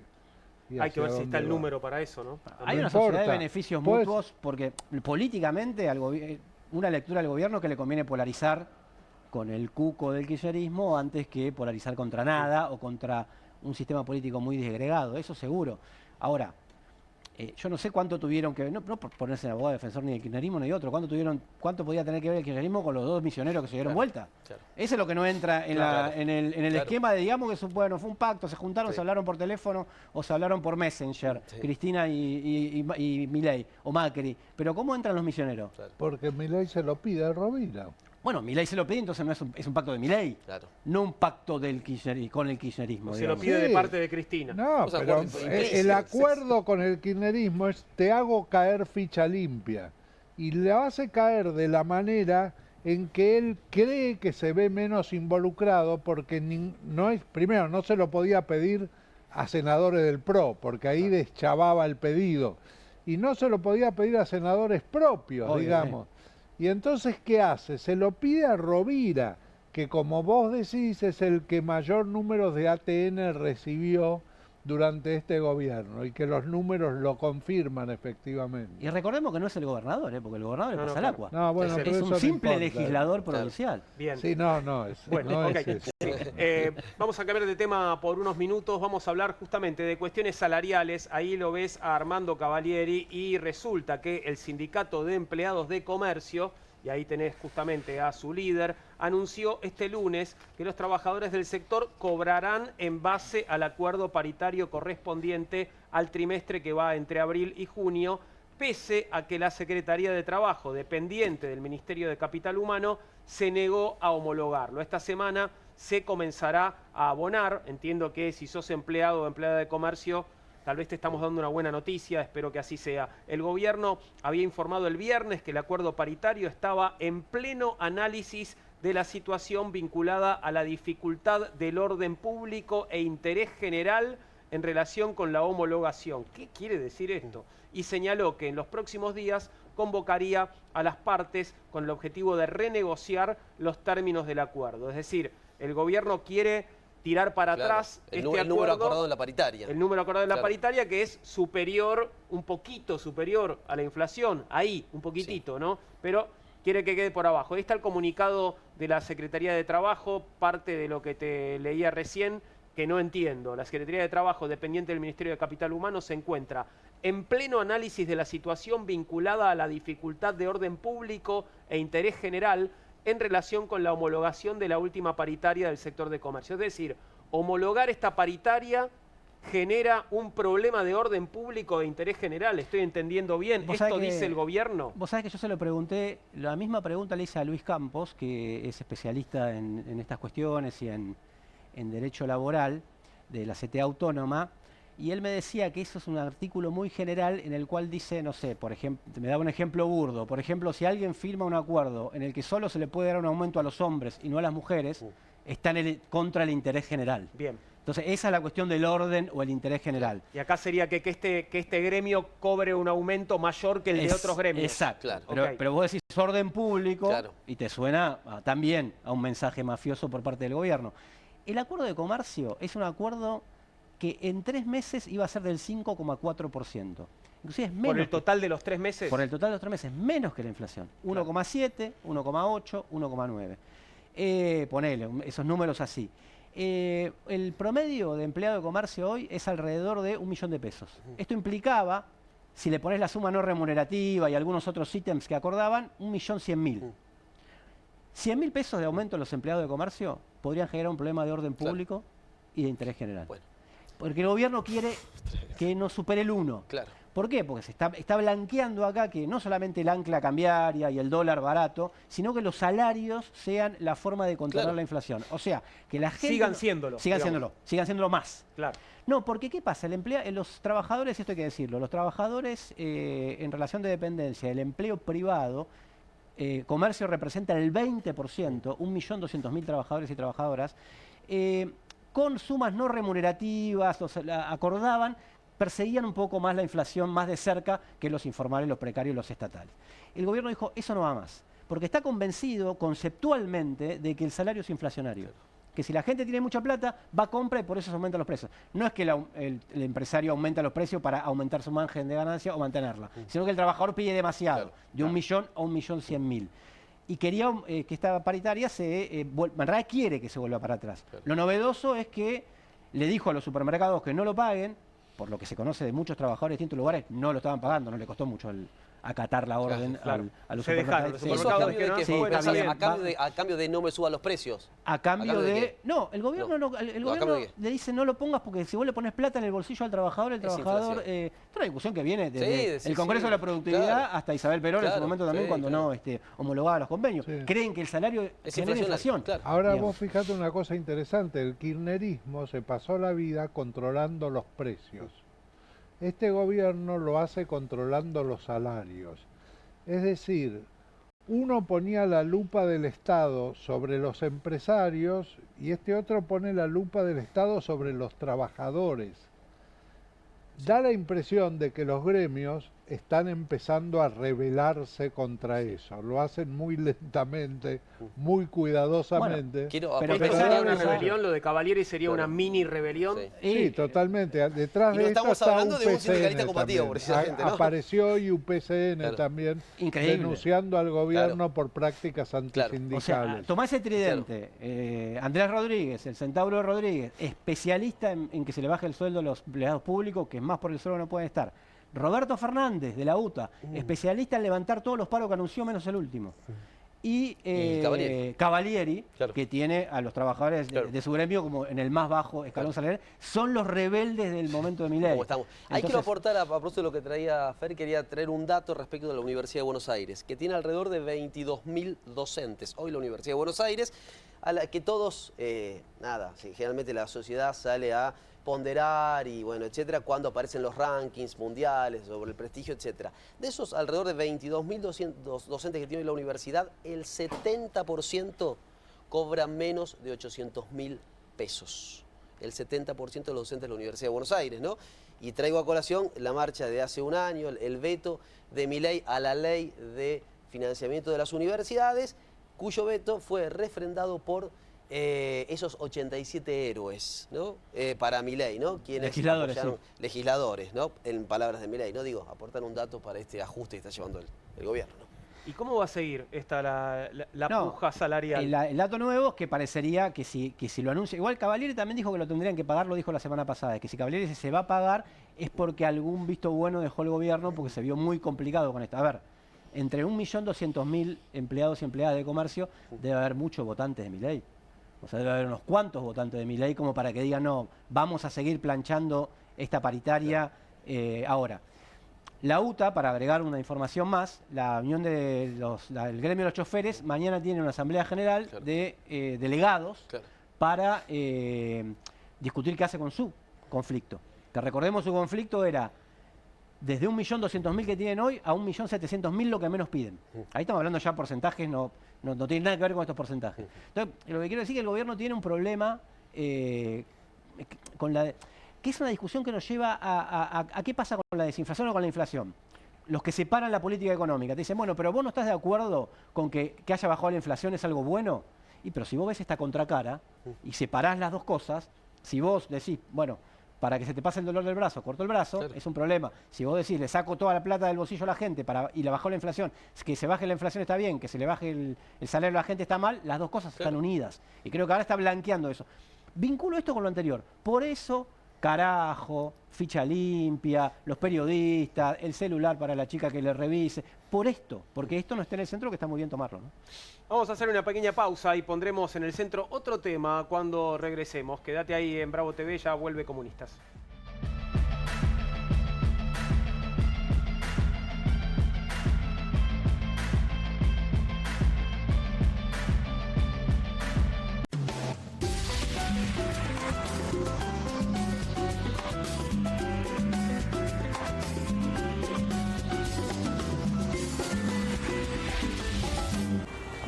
Y Hay que ver hacia si está el dónde va. número para eso, ¿no? Hay No una sociedad de importa. beneficios Pues- mutuos porque políticamente una lectura del gobierno que le conviene polarizar con el cuco del kirchnerismo antes que polarizar contra nada o contra un sistema político muy disgregado, eso seguro. Ahora, yo no sé cuánto tuvieron que ver, no por ponerse en abogado defensor ni del kirchnerismo ni de otro, cuánto podía tener que ver el kirchnerismo con los 2 misioneros que se dieron vuelta. Claro. Eso es lo que no entra en, Claro. en el esquema de, digamos, que bueno, fue un pacto, se juntaron, Sí. se hablaron por teléfono o se hablaron por Messenger, Sí. Cristina y Milei o Macri. Pero ¿cómo entran los misioneros? Porque Milei se lo pide a Rovira. Bueno, Milei se lo pide, entonces no es un pacto de Milei, Claro. no un pacto del con el kirchnerismo. Se lo digamos. pide de Sí. parte de Cristina. No, O sea, pero acuerdos el implícitos. acuerdo con el kirchnerismo es te hago caer ficha limpia. Y le hace caer de la manera en que él cree que se ve menos involucrado porque primero no se lo podía pedir a senadores del PRO, porque ahí deschavaba el pedido. Y no se lo podía pedir a senadores propios, Obvio, digamos. Y entonces, ¿qué hace? Se lo pide a Rovira, que como vos decís es el que mayor número de ATN recibió durante este gobierno y que los números lo confirman efectivamente. Y recordemos que no es el gobernador, porque el gobernador le pasa el agua. No, bueno, Es pero Es eso un no simple importa. legislador provincial. Bien. Sí, no es. Bueno, no ok. es eso. Vamos a cambiar de tema por unos minutos. Vamos a hablar justamente de cuestiones salariales. Ahí lo ves a Armando Cavalieri y resulta que el Sindicato de Empleados de Comercio, y ahí tenés justamente a su líder, anunció este lunes que los trabajadores del sector cobrarán en base al acuerdo paritario correspondiente al trimestre que va entre abril y junio, pese a que la Secretaría de Trabajo, dependiente del Ministerio de Capital Humano, se negó a homologarlo. Esta semana se comenzará a abonar. Entiendo que si sos empleado o empleada de comercio, tal vez te estamos dando una buena noticia, espero que así sea. El gobierno había informado el viernes que el acuerdo paritario estaba en pleno análisis de la situación vinculada a la dificultad del orden público e interés general en relación con la homologación. ¿Qué quiere decir esto? Y señaló que en los próximos días convocaría a las partes con el objetivo de renegociar los términos del acuerdo. Es decir, el gobierno quiere tirar para atrás el este acuerdo, número acordado en la paritaria. el número acordado en la paritaria, que es superior, un poquito superior a la inflación, ahí, un poquitito, ¿no? Pero quiere que quede por abajo. Ahí está el comunicado de la Secretaría de Trabajo, parte de lo que te leía recién, que no entiendo. La Secretaría de Trabajo, dependiente del Ministerio de Capital Humano, se encuentra en pleno análisis de la situación vinculada a la dificultad de orden público e interés general en relación con la homologación de la última paritaria del sector de comercio. Es decir, homologar esta paritaria genera un problema de orden público de interés general. ¿Estoy entendiendo bien? ¿Esto dice el gobierno? Vos sabés que yo se lo pregunté, la misma pregunta le hice a Luis Campos, que es especialista en estas cuestiones y en derecho laboral de la CTA Autónoma, y él me decía que eso es un artículo muy general en el cual dice, no sé, por ejemplo, me daba un ejemplo burdo, por ejemplo, si alguien firma un acuerdo en el que solo se le puede dar un aumento a los hombres y no a las mujeres, está contra el interés general. Bien. Entonces, esa es la cuestión del orden o el interés general. Y acá sería que este gremio cobre un aumento mayor que el de otros gremios. Exacto. Claro. Pero vos decís orden público Claro. y te suena también a un mensaje mafioso por parte del gobierno. El acuerdo de comercio es un acuerdo que en 3 meses iba a ser del 5,4%. Inclusive es menos. ¿Por el total de los 3 meses? Por el total de los 3 meses, menos que la inflación. 1,7, 1,8, 1,9. Ponele, esos números así. El promedio de empleado de comercio hoy es alrededor de 1 millón de pesos. Esto implicaba, si le pones la suma no remunerativa y algunos otros ítems que acordaban, 1.100.000. 100.000 pesos de aumento en los empleados de comercio podrían generar un problema de orden público y de interés general. Bueno. Porque el gobierno quiere que no supere el 1. Claro. ¿Por qué? Porque se está blanqueando acá que no solamente el ancla cambiaria y el dólar barato, sino que los salarios sean la forma de controlar la inflación. O sea, que la gente... Sigan siéndolo. Sigan siéndolo más. Claro. No, porque ¿qué pasa? Los trabajadores, esto hay que decirlo, los trabajadores en relación de dependencia, el empleo privado, comercio representa el 20%, 1.200.000 trabajadores y trabajadoras, con sumas no remunerativas, acordaban, perseguían un poco más la inflación más de cerca que los informales, los precarios, los estatales. El gobierno dijo, eso no va más, porque está convencido conceptualmente de que el salario es inflacionario. Que si la gente tiene mucha plata, va a compra y por eso se aumentan los precios. No es que el empresario aumenta los precios para aumentar su margen de ganancia o mantenerla, sino que el trabajador pide demasiado, de 1 millón a 1.100.000. Y quería que esta paritaria en realidad quiere que se vuelva para atrás. Lo novedoso es que le dijo a los supermercados que no lo paguen, por lo que se conoce de muchos trabajadores de distintos lugares, no lo estaban pagando, no le costó mucho acatar la orden a los Se dejaron, supermercados. los ¿Eso a supermercados cambio de dijeron, qué? ¿A cambio de no me suban los precios? A cambio de... qué? No, el gobierno, No. el No, ¿a gobierno cambio de qué? le dice no lo pongas porque si vos le pones plata en el bolsillo al trabajador, el Es trabajador... inflación. es una discusión que viene desde Sí, el Congreso sí, de la Productividad claro. hasta Isabel Perón en su Claro, momento también sí, cuando claro. no homologaba los convenios. Sí. Creen que el salario Es genera inflación. claro. Ahora Digamos. vos fijate una cosa interesante, el kirchnerismo se pasó la vida controlando los precios. Este gobierno lo hace controlando los salarios. Es decir, uno ponía la lupa del Estado sobre los empresarios y este otro pone la lupa del Estado sobre los trabajadores. Da la impresión de que los gremios están empezando a rebelarse contra eso. Lo hacen muy lentamente, muy cuidadosamente. Quiero pero Esto aportar sería pensar- una rebelión, lo de Cavalieri sería Claro. una mini rebelión. Sí. Sí, totalmente. Detrás Y no de esto estamos está hablando de un UPCN sindicalista combativo, también. precisamente, ¿no? Apareció hoy UPCN Claro. también, Increíble. denunciando al gobierno Claro. por prácticas O sea, antisindicales. tomá ese tridente. Andrés Rodríguez, el Centauro Rodríguez, especialista en que se le baje el sueldo a los empleados públicos, que más por el sueldo no pueden estar. Roberto Fernández, de la UTA, especialista en levantar todos los paros que anunció, menos el último. Y Cavalieri, Claro. que tiene a los trabajadores Claro. de su gremio como en el más bajo escalón salarial, son los rebeldes del momento de Milei. ¿Cómo estamos? Ahí quiero Entonces, aportar, a propósito de lo que traía Fer, quería traer un dato respecto de la Universidad de Buenos Aires, que tiene alrededor de 22.000 docentes. Hoy la Universidad de Buenos Aires, a la que todos, sí, generalmente la sociedad sale a ponderar y bueno, etcétera, cuando aparecen los rankings mundiales sobre el prestigio, etcétera. De esos alrededor de 22.000 docentes que tiene la universidad, el 70% cobra menos de 800.000 pesos. El 70% de los docentes de la Universidad de Buenos Aires, ¿no? Y traigo a colación la marcha de hace un año, el veto de Milei a la ley de financiamiento de las universidades, cuyo veto fue refrendado por esos 87 héroes, ¿no? Para Milei, ¿no? Quienes Legisladores, apoyaron- legisladores, ¿no? En palabras de Milei, ¿no? Digo, aportar un dato para este ajuste que está llevando el gobierno, ¿no? ¿Y cómo va a seguir esta la No, puja salarial? El dato nuevo es que parecería que si lo anuncia. Igual Cavalieri también dijo que lo tendrían que pagar, lo dijo la semana pasada, que si Cavalieri dice se va a pagar es porque algún visto bueno dejó el gobierno porque se vio muy complicado con esto. A ver, entre 1.200.000 empleados y empleadas de comercio debe haber muchos votantes de Milei. O sea, debe haber unos cuantos votantes de Milei como para que digan, no, vamos a seguir planchando esta paritaria ahora. La UTA, para agregar una información más, la unión del gremio de los choferes, mañana tiene una asamblea general Claro. de delegados Claro. para discutir qué hace con su conflicto. Que recordemos, su conflicto era desde 1.200.000 que tienen hoy a 1.700.000 lo que menos piden. Ahí estamos hablando ya de porcentajes, no tiene nada que ver con estos porcentajes. Entonces, lo que quiero decir es que el gobierno tiene un problema con que es una discusión que nos lleva a qué pasa con la desinflación o con la inflación. Los que separan la política económica te dicen, bueno, pero vos no estás de acuerdo con que haya bajado la inflación es algo bueno. Pero si vos ves esta contracara y separás las dos cosas, si vos decís, bueno, para que se te pase el dolor del brazo, corto el brazo, Claro. es un problema. Si vos decís, le saco toda la plata del bolsillo a la gente y le bajó la inflación, que se baje la inflación está bien, que se le baje el salario a la gente está mal, las dos cosas están unidas. Y creo que ahora está blanqueando eso. Vinculo esto con lo anterior. Por eso, carajo, ficha limpia, los periodistas, el celular para la chica que le revise. Por esto, porque esto no está en el centro, que está muy bien tomarlo, ¿no? Vamos a hacer una pequeña pausa y pondremos en el centro otro tema cuando regresemos. Quédate ahí en Bravo TV, ya vuelve Comunistas.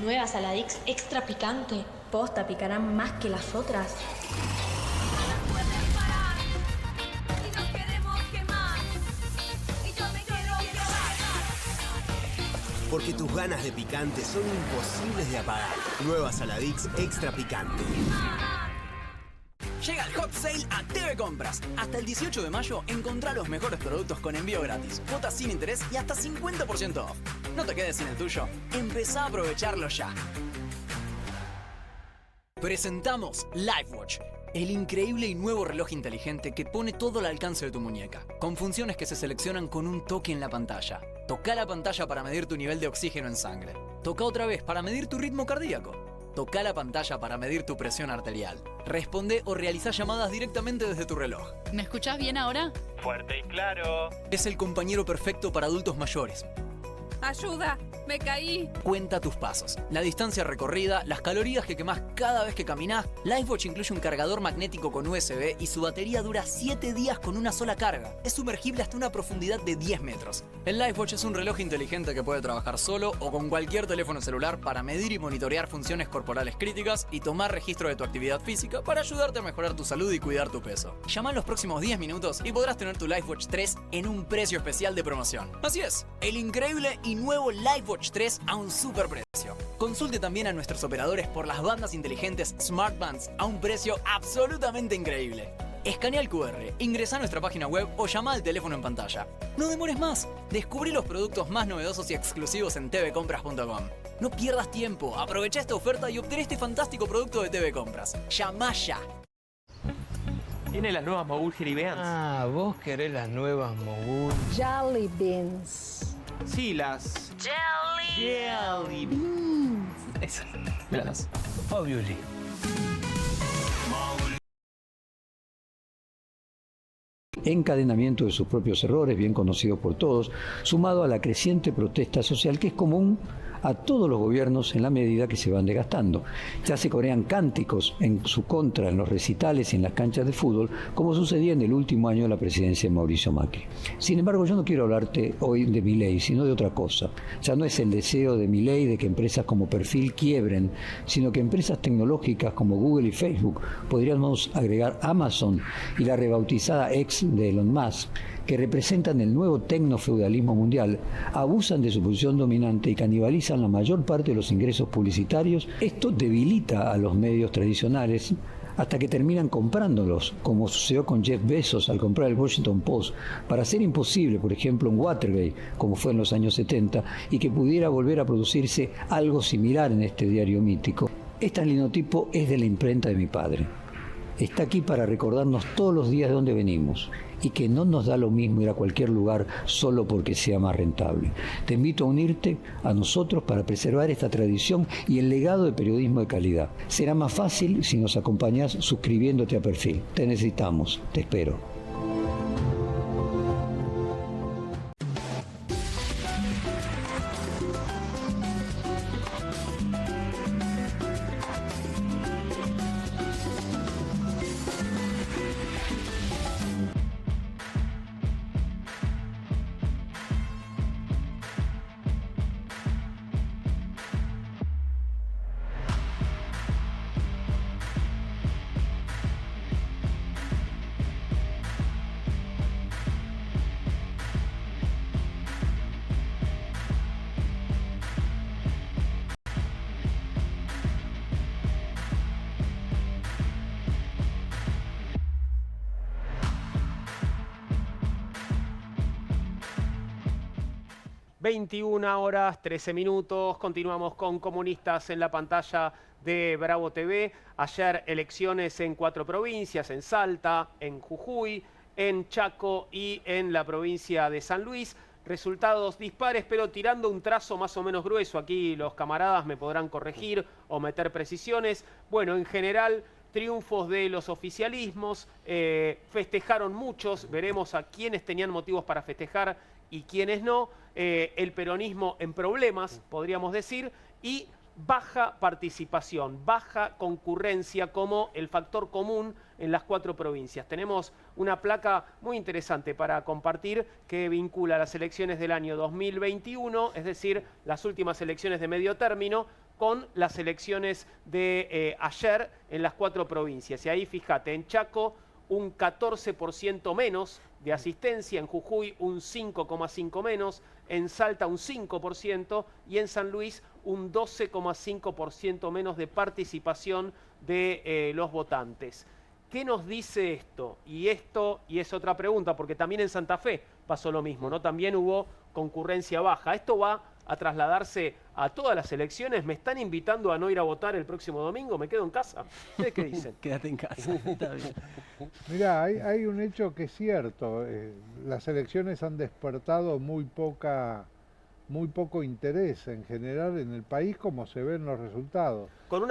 Nueva Saladix extra picante. Posta, picarán más que las otras. Porque tus ganas de picante son imposibles de apagar. Nueva Saladix extra picante. Llega el Hot Sale a TV Compras. Hasta el 18 de mayo encontrá los mejores productos con envío gratis, cuotas sin interés y hasta 50% off. No te quedes sin el tuyo. Empezá a aprovecharlo ya. Presentamos LifeWatch, el increíble y nuevo reloj inteligente que pone todo al alcance de tu muñeca, con funciones que se seleccionan con un toque en la pantalla. Toca la pantalla para medir tu nivel de oxígeno en sangre. Toca otra vez para medir tu ritmo cardíaco. Toca la pantalla para medir tu presión arterial. Responde o realiza llamadas directamente desde tu reloj. ¿Me escuchás bien ahora? Fuerte y claro. Es el compañero perfecto para adultos mayores. Ayuda, Me caí. Cuenta tus pasos, la distancia recorrida, las calorías que quemás cada vez que caminás. LifeWatch incluye un cargador magnético con USB y su batería dura 7 días con una sola carga. Es sumergible hasta una profundidad de 10 metros. El LifeWatch es un reloj inteligente que puede trabajar solo o con cualquier teléfono celular para medir y monitorear funciones corporales críticas y tomar registro de tu actividad física para ayudarte a mejorar tu salud y cuidar tu peso. Llama en los próximos 10 minutos y podrás tener tu LifeWatch 3 en un precio especial de promoción. Así es, el increíble y nuevo LifeWatch 3 a un superprecio. Consulte también a nuestros operadores por las bandas inteligentes SmartBands a un precio absolutamente increíble. Escanea el QR, ingresa a nuestra página web o llama al teléfono en pantalla. No demores más. Descubrí los productos más novedosos y exclusivos en tvcompras.com. No pierdas tiempo, aprovecha esta oferta y obtén este fantástico producto de TV Compras. ¡Llama ya! Tiene las nuevas Mogul Jelly Beans. Ah, vos querés las nuevas Mogul. Jelly beans. Sí, las... Jelly Beans. Esas. Míralas. Obviously. Encadenamiento de sus propios errores, bien conocidos por todos, sumado a la creciente protesta social que es común a todos los gobiernos en la medida que se van desgastando. Ya se corean cánticos en su contra en los recitales y en las canchas de fútbol, como sucedía en el último año de la presidencia de Mauricio Macri. Sin embargo, yo no quiero hablarte hoy de Milei, sino de otra cosa. Ya no es el deseo de Milei de que empresas como Perfil quiebren, sino que empresas tecnológicas como Google y Facebook, podríamos agregar Amazon y la rebautizada X de Elon Musk, que representan el nuevo tecnofeudalismo mundial, abusan de su posición dominante y canibalizan la mayor parte de los ingresos publicitarios. Esto debilita a los medios tradicionales hasta que terminan comprándolos, como sucedió con Jeff Bezos al comprar el Washington Post, para hacer imposible, por ejemplo, un Watergate, como fue en los años 70, y que pudiera volver a producirse algo similar en este diario mítico. Este linotipo es de la imprenta de mi padre. Está aquí para recordarnos todos los días de dónde venimos y que no nos da lo mismo ir a cualquier lugar solo porque sea más rentable. Te invito a unirte a nosotros para preservar esta tradición y el legado de periodismo de calidad. Será más fácil si nos acompañas suscribiéndote a Perfil. Te necesitamos. Te espero. (21:13). Continuamos con Comunistas en la pantalla de Bravo TV. Ayer elecciones en 4 provincias, en Salta, en Jujuy, en Chaco y en la provincia de San Luis. Resultados dispares, pero tirando un trazo más o menos grueso. Aquí los camaradas me podrán corregir o meter precisiones. Bueno, en general, triunfos de los oficialismos. Festejaron muchos. Veremos a quienes tenían motivos para festejar y quienes no. El peronismo en problemas, podríamos decir, y baja participación, baja concurrencia como el factor común en las 4 provincias. Tenemos una placa muy interesante para compartir que vincula las elecciones del año 2021, es decir, las últimas elecciones de medio término, con las elecciones de ayer en las 4 provincias. Y ahí, fíjate, en Chaco un 14% menos de asistencia, en Jujuy un 5,5% menos, en Salta un 5% y en San Luis un 12,5% menos de participación de los votantes. ¿Qué nos dice esto? Y es otra pregunta, porque también en Santa Fe pasó lo mismo, ¿no? También hubo concurrencia baja. Esto va a trasladarse a todas las elecciones. ¿Me están invitando a no ir a votar el próximo domingo? ¿Me quedo en casa? ¿Ustedes qué dicen? Quédate en casa. Está bien. Mirá, hay un hecho que es cierto. Las elecciones han despertado muy poca muy poco interés en general en el país, como se ven los resultados.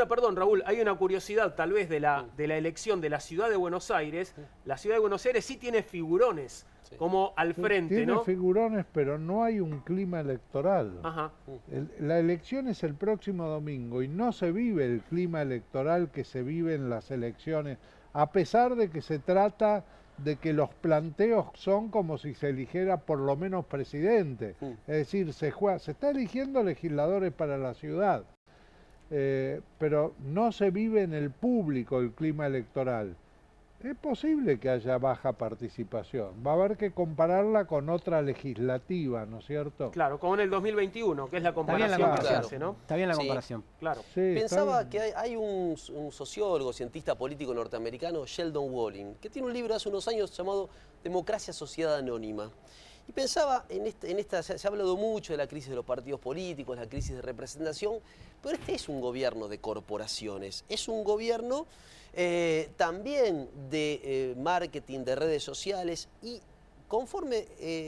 Perdón, Raúl, hay una curiosidad tal vez de la elección de la Ciudad de Buenos Aires. La Ciudad de Buenos Aires sí tiene figurones, como al frente, tiene ¿no? figurones, pero no hay un clima electoral. Ajá. La elección es el próximo domingo y no se vive el clima electoral que se vive en las elecciones, a pesar de que se trata de que los planteos son como si se eligiera por lo menos presidente. Es decir, se está eligiendo legisladores para la ciudad, pero no se vive en el público el clima electoral. Es posible que haya baja participación. Va a haber que compararla con otra legislativa, ¿no es cierto? Claro, como en el 2021, que es la comparación que se hace, ¿no? Está bien la comparación. Claro. Sí, Pensaba que hay un sociólogo, cientista político norteamericano, Sheldon Walling, que tiene un libro hace unos años llamado Democracia, Sociedad Anónima. Y pensaba, se ha hablado mucho de la crisis de los partidos políticos, la crisis de representación, pero este es un gobierno de corporaciones, es un gobierno también de marketing, de redes sociales, y conforme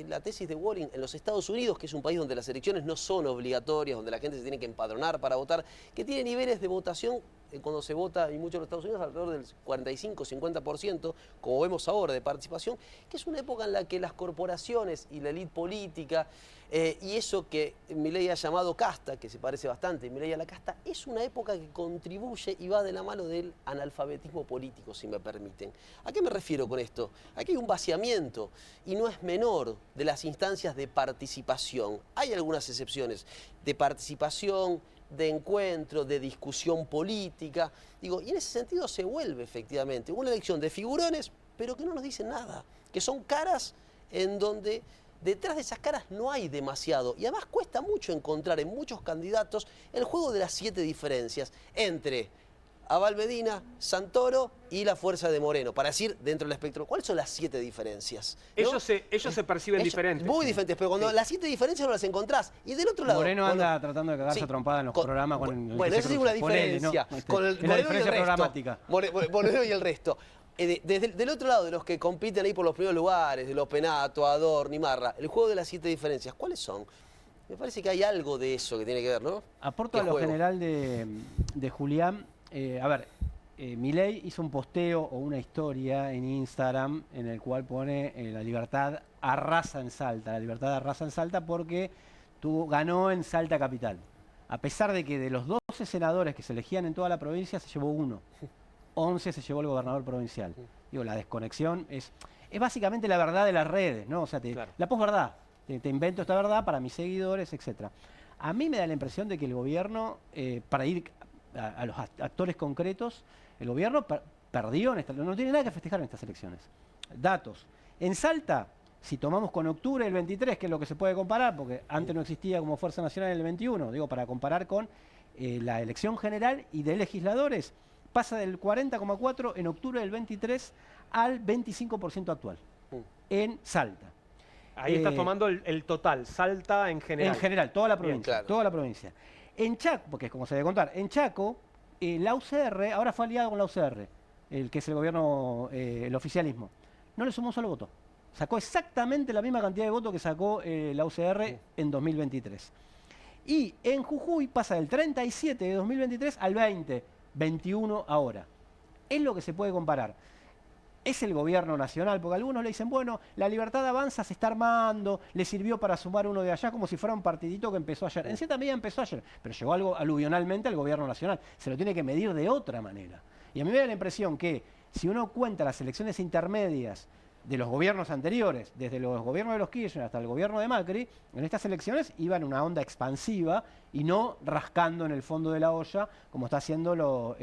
la tesis de Walling, en los Estados Unidos, que es un país donde las elecciones no son obligatorias, donde la gente se tiene que empadronar para votar, que tiene niveles de votación, cuando se vota, y mucho en los Estados Unidos, alrededor del 45-50%, como vemos ahora, de participación, que es una época en la que las corporaciones y la élite política, y eso que Milei ha llamado casta, que se parece bastante a Milei a la casta, es una época que contribuye y va de la mano del analfabetismo político, si me permiten. ¿A qué me refiero con esto? Aquí hay un vaciamiento, y no es menor, de las instancias de participación. Hay algunas excepciones de participación, de encuentro, de discusión política. Digo, y en ese sentido se vuelve efectivamente una elección de figurones, pero que no nos dicen nada, que son caras en donde detrás de esas caras no hay demasiado. Y además cuesta mucho encontrar en muchos candidatos el juego de las 7 diferencias entre Abal Medina, Santoro y la fuerza de Moreno, para decir dentro del espectro, ¿cuáles son las 7 diferencias? ¿No? Ellos se perciben diferentes. Muy diferentes, pero cuando las 7 diferencias no las encontrás. Y del otro lado... Moreno anda tratando de cagarse a trompada en los programas con bueno, esa es una diferencia. Con el Moreno y el resto. Programática. Moreno y el resto. Del otro lado, de los que compiten ahí por los primeros lugares, de los Penato, Adorni, Marra, el juego de las 7 diferencias, ¿cuáles son? Me parece que hay algo de eso que tiene que ver, ¿no? Aporto a lo general de Julián. Milei hizo un posteo o una historia en Instagram en el cual pone la libertad arrasa en Salta. La libertad arrasa en Salta porque ganó en Salta capital. A pesar de que de los 12 senadores que se elegían en toda la provincia se llevó 1. 11 se llevó el gobernador provincial. Digo, la desconexión es básicamente la verdad de las redes, ¿no? O sea, la posverdad. Te invento esta verdad para mis seguidores, etc. A mí me da la impresión de que el gobierno, para ir a los actores concretos, el gobierno perdió, no tiene nada que festejar en estas elecciones. Datos. En Salta, si tomamos con octubre del 23, que es lo que se puede comparar, porque antes no existía como Fuerza Nacional en el 21, digo, para comparar con la elección general y de legisladores, pasa del 40,4 en octubre del 23 al 25% actual, en Salta. Ahí estás tomando el total, Salta en general. En general, toda la provincia. Bien, claro. Toda la provincia. En Chaco, porque es como se debe contar, en Chaco, la UCR, ahora fue aliado con la UCR, que es el gobierno, el oficialismo, no le sumó un solo voto. Sacó exactamente la misma cantidad de votos que sacó la UCR en 2023. Y en Jujuy pasa del 37 de 2023 al 21 ahora. Es lo que se puede comparar. Es el gobierno nacional, porque algunos le dicen, bueno, la Libertad Avanza se está armando, le sirvió para sumar uno de allá como si fuera un partidito que empezó ayer. En cierta medida empezó ayer, pero llegó algo aluvionalmente al gobierno nacional. Se lo tiene que medir de otra manera. Y a mí me da la impresión que si uno cuenta las elecciones intermedias de los gobiernos anteriores, desde los gobiernos de los Kirchner hasta el gobierno de Macri, en estas elecciones iba en una onda expansiva y no rascando en el fondo de la olla como está haciendo los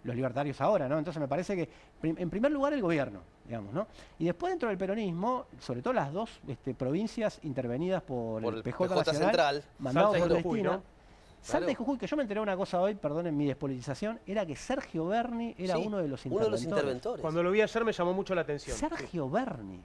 libertarios ahora, ¿no? Entonces me parece que, en primer lugar, el gobierno, digamos, ¿no? Y después dentro del peronismo, sobre todo las dos provincias intervenidas por el PJ Nacional, Central, mandados por Jujuy, Cristina. ¿no? Salta y Jujuy, que yo me enteré de una cosa hoy, perdonen mi despolitización, era que Sergio Berni era uno de los interventores. Cuando lo vi ayer me llamó mucho la atención. Sergio Berni.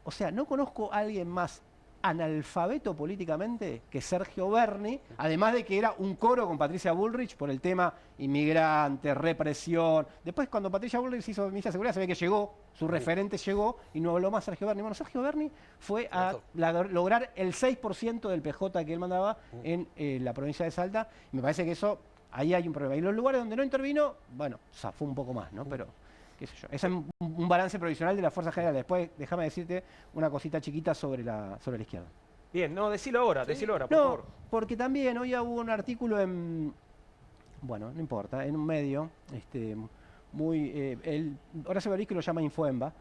O sea, no conozco a alguien más analfabeto políticamente que Sergio Berni, además de que era un coro con Patricia Bullrich por el tema inmigrantes, represión. Después, cuando Patricia Bullrich hizo ministra de Seguridad, se ve que llegó, su referente llegó y no habló más Sergio Berni. Bueno, Sergio Berni fue a lograr el 6% del PJ que él mandaba en la provincia de Salta. Y me parece que eso, ahí hay un problema. Y los lugares donde no intervino, bueno, zafó un poco más, ¿no? Pero qué sé yo. Ese es un balance provisional de las fuerzas generales. Después, déjame decirte una cosita chiquita sobre la izquierda. Bien, no, decilo ahora, por favor. Porque también hoy hubo un artículo en, bueno, no importa, en un medio, Horacio Barisco lo llama Infoemba,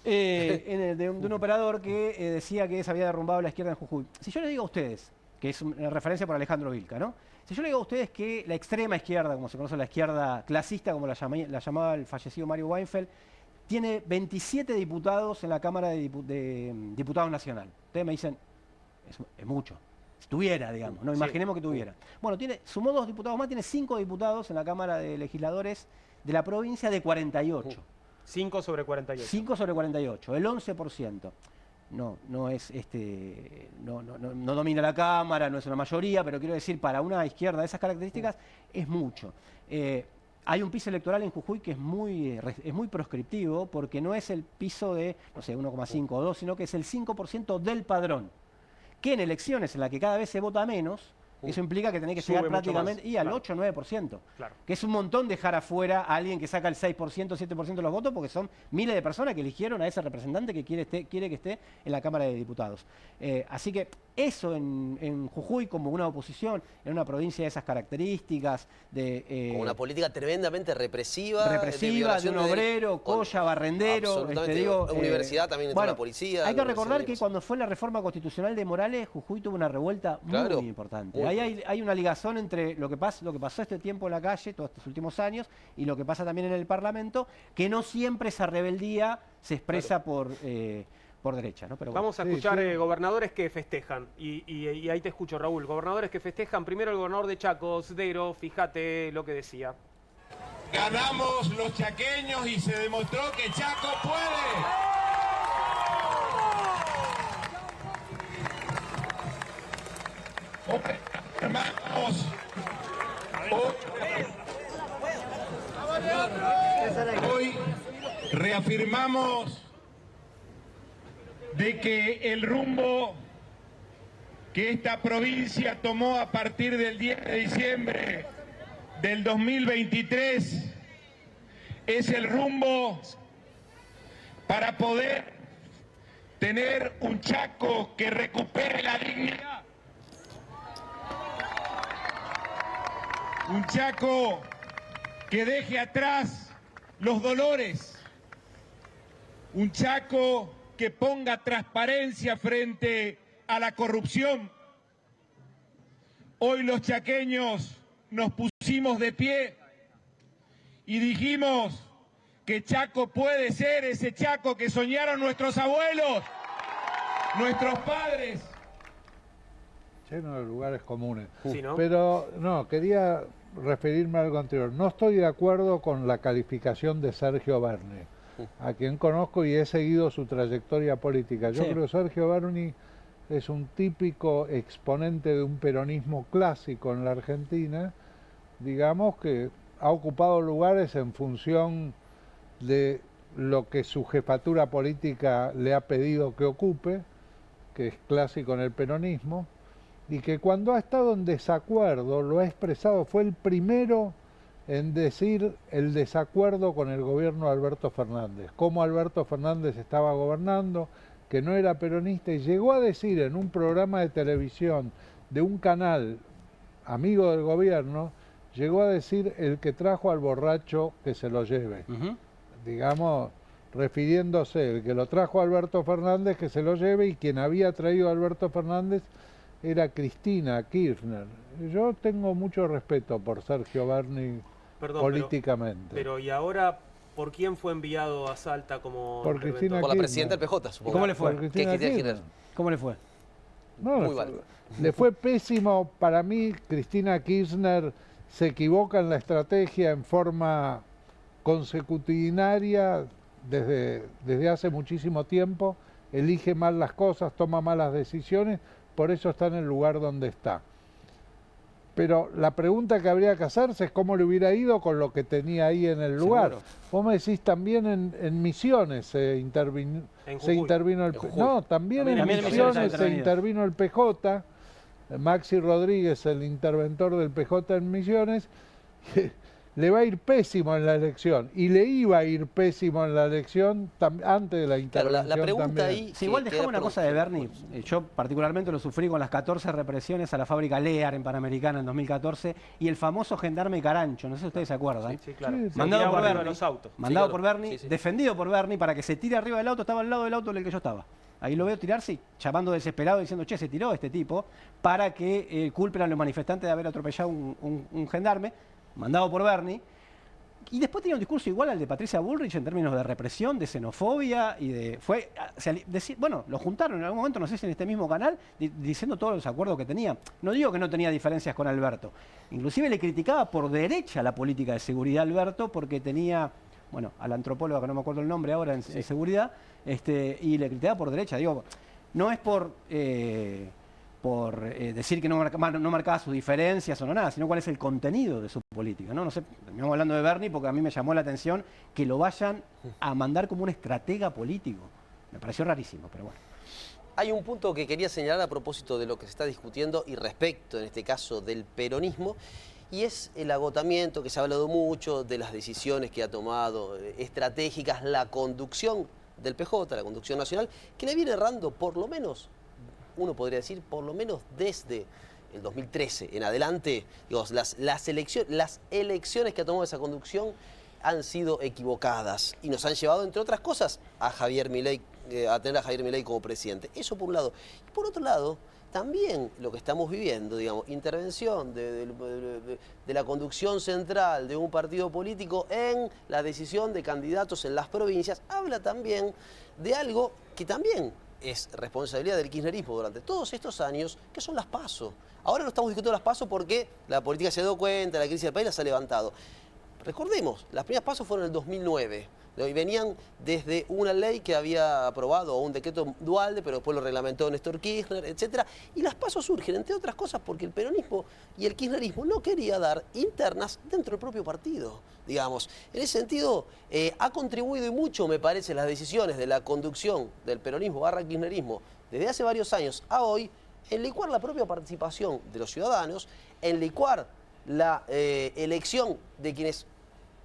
de un operador que decía que se había derrumbado la izquierda en Jujuy. Si yo le digo a ustedes, que es una referencia por Alejandro Vilca, ¿no? Si yo le digo a ustedes que la extrema izquierda, como se conoce la izquierda clasista, como la llamaba el fallecido Mario Weinfeld, tiene 27 diputados en la Cámara de Diputados Nacional. Ustedes me dicen, es mucho. Si tuviera, digamos, ¿no? Imaginemos que tuviera. Bueno, sumó 2 diputados más, tiene 5 diputados en la Cámara de Legisladores de la provincia de 48. 5 sobre 48. 5 sobre 48, el 11%. No domina la Cámara, no es una mayoría, pero quiero decir, para una izquierda de esas características es mucho. Hay un piso electoral en Jujuy que es muy proscriptivo, porque no es el piso de, no sé, 1,5 o 2, sino que es el 5% del padrón. Que en elecciones en las que cada vez se vota menos, eso implica que tenés que llegar prácticamente al 8 o 9%. Claro. Que es un montón dejar afuera a alguien que saca el 6%, 7% de los votos, porque son miles de personas que eligieron a ese representante que quiere que esté en la Cámara de Diputados. Así que eso en Jujuy, como una oposición, en una provincia de esas características, con una política tremendamente represiva, de un obrero, colla, barrendero, universidad también entró la policía. Hay que recordar que cuando fue la reforma constitucional de Morales, Jujuy tuvo una revuelta muy importante. Ahí hay una ligazón entre lo que pasó este tiempo en la calle, todos estos últimos años, y lo que pasa también en el Parlamento, que no siempre esa rebeldía se expresa por derecha, ¿no? Pero bueno. Vamos a escuchar gobernadores que festejan. Y ahí te escucho, Raúl. Gobernadores que festejan. Primero el gobernador de Chaco, Sdero, fíjate lo que decía. Ganamos los chaqueños y se demostró que Chaco puede. Hermanos, hoy reafirmamos de que el rumbo que esta provincia tomó a partir del 10 de diciembre del 2023 es el rumbo para poder tener un Chaco que recupere la dignidad. Un Chaco que deje atrás los dolores. Un Chaco que ponga transparencia frente a la corrupción. Hoy los chaqueños nos pusimos de pie y dijimos que Chaco puede ser ese Chaco que soñaron nuestros abuelos, nuestros padres. Lleno de lugares comunes. Sí, ¿no? Pero no, quería referirme a algo anterior. No estoy de acuerdo con la calificación de Sergio Berni, a quien conozco y he seguido su trayectoria política. Yo creo que Sergio Berni es un típico exponente de un peronismo clásico en la Argentina, digamos, que ha ocupado lugares en función de lo que su jefatura política le ha pedido que ocupe, que es clásico en el peronismo, y que cuando ha estado en desacuerdo lo ha expresado, fue el primero en decir el desacuerdo con el gobierno de Alberto Fernández, cómo Alberto Fernández estaba gobernando, que no era peronista, y llegó a decir en un programa de televisión de un canal amigo del gobierno, llegó a decir: el que trajo al borracho que se lo lleve. Digamos, refiriéndose, el que lo trajo a Alberto Fernández que se lo lleve, y quien había traído a Alberto Fernández era Cristina Kirchner. Yo tengo mucho respeto por Sergio Berni políticamente. Pero ¿y ahora por quién fue enviado a Salta como por Cristina por la presidenta del PJ, supongo. ¿Cómo le fue? ¿Cómo le fue? No, muy mal. Le fue pésimo. Para mí, Cristina Kirchner se equivoca en la estrategia en forma consecutivaria desde hace muchísimo tiempo, elige mal las cosas, toma malas decisiones, por eso está en el lugar donde está. Pero la pregunta que habría que hacerse es cómo le hubiera ido con lo que tenía ahí en el lugar. Seguro. Vos me decís también en Misiones se intervino el no, también en Misiones se intervino el PJ, Maxi Rodríguez, el interventor del PJ en Misiones, le va a ir pésimo en la elección y le iba a ir pésimo en la elección antes de la intervención. Claro, la pregunta también. ahí... Sí, igual dejame una cosa de Bernie. Yo particularmente lo sufrí con las 14 represiones a la fábrica Lear en Panamericana en 2014 y el famoso gendarme Carancho, no sé si ustedes se acuerdan. Sí, claro. Mandado por Bernie, los autos. mandado por Bernie, defendido por Bernie para que se tire arriba del auto, estaba al lado del auto en el que yo estaba. Ahí lo veo tirarse y llamando desesperado diciendo, che, se tiró este tipo, para que culpen a los manifestantes de haber atropellado un gendarme, mandado por Bernie. Y después tenía un discurso igual al de Patricia Bullrich en términos de represión, de xenofobia y de... bueno, lo juntaron en algún momento, no sé si en este mismo canal, diciendo todos los acuerdos que tenía. No digo que no tenía diferencias con Alberto. Inclusive le criticaba por derecha la política de seguridad a Alberto porque tenía, bueno, a la antropóloga que no me acuerdo el nombre ahora en seguridad, y le criticaba por derecha. Digo, no es por decir que no marcaba sus diferencias o no nada, sino cuál es el contenido de su política, ¿no? No sé, terminamos hablando de Bernie porque a mí me llamó la atención que lo vayan a mandar como un estratega político. Me pareció rarísimo, pero bueno. Hay un punto que quería señalar a propósito de lo que se está discutiendo y respecto, en este caso, del peronismo, y es el agotamiento, que se ha hablado mucho de las decisiones que ha tomado estratégicas la conducción del PJ, la conducción nacional, que le viene errando por lo menos, uno podría decir, por lo menos desde el 2013 en adelante. Digo, las elecciones que ha tomado esa conducción han sido equivocadas y nos han llevado, entre otras cosas, a Javier Milei, a tener a Javier Milei como presidente. Eso por un lado. Y por otro lado, también lo que estamos viviendo, digamos, intervención de la conducción central de un partido político en la decisión de candidatos en las provincias, habla también de algo que también es responsabilidad del kirchnerismo durante todos estos años, que son las PASO. Ahora no estamos discutiendo las PASO porque la política se ha dado cuenta, la crisis del país las ha levantado. Recordemos, las primeras PASO fueron en el 2009. Y venían desde una ley que había aprobado, o un decreto Duhalde, pero después lo reglamentó Néstor Kirchner, etc. Y las PASO surgen, entre otras cosas, porque el peronismo y el kirchnerismo no quería dar internas dentro del propio partido, digamos. En ese sentido, ha contribuido y mucho, me parece, las decisiones de la conducción del peronismo / kirchnerismo desde hace varios años a hoy, en licuar la propia participación de los ciudadanos, en licuar la elección de quienes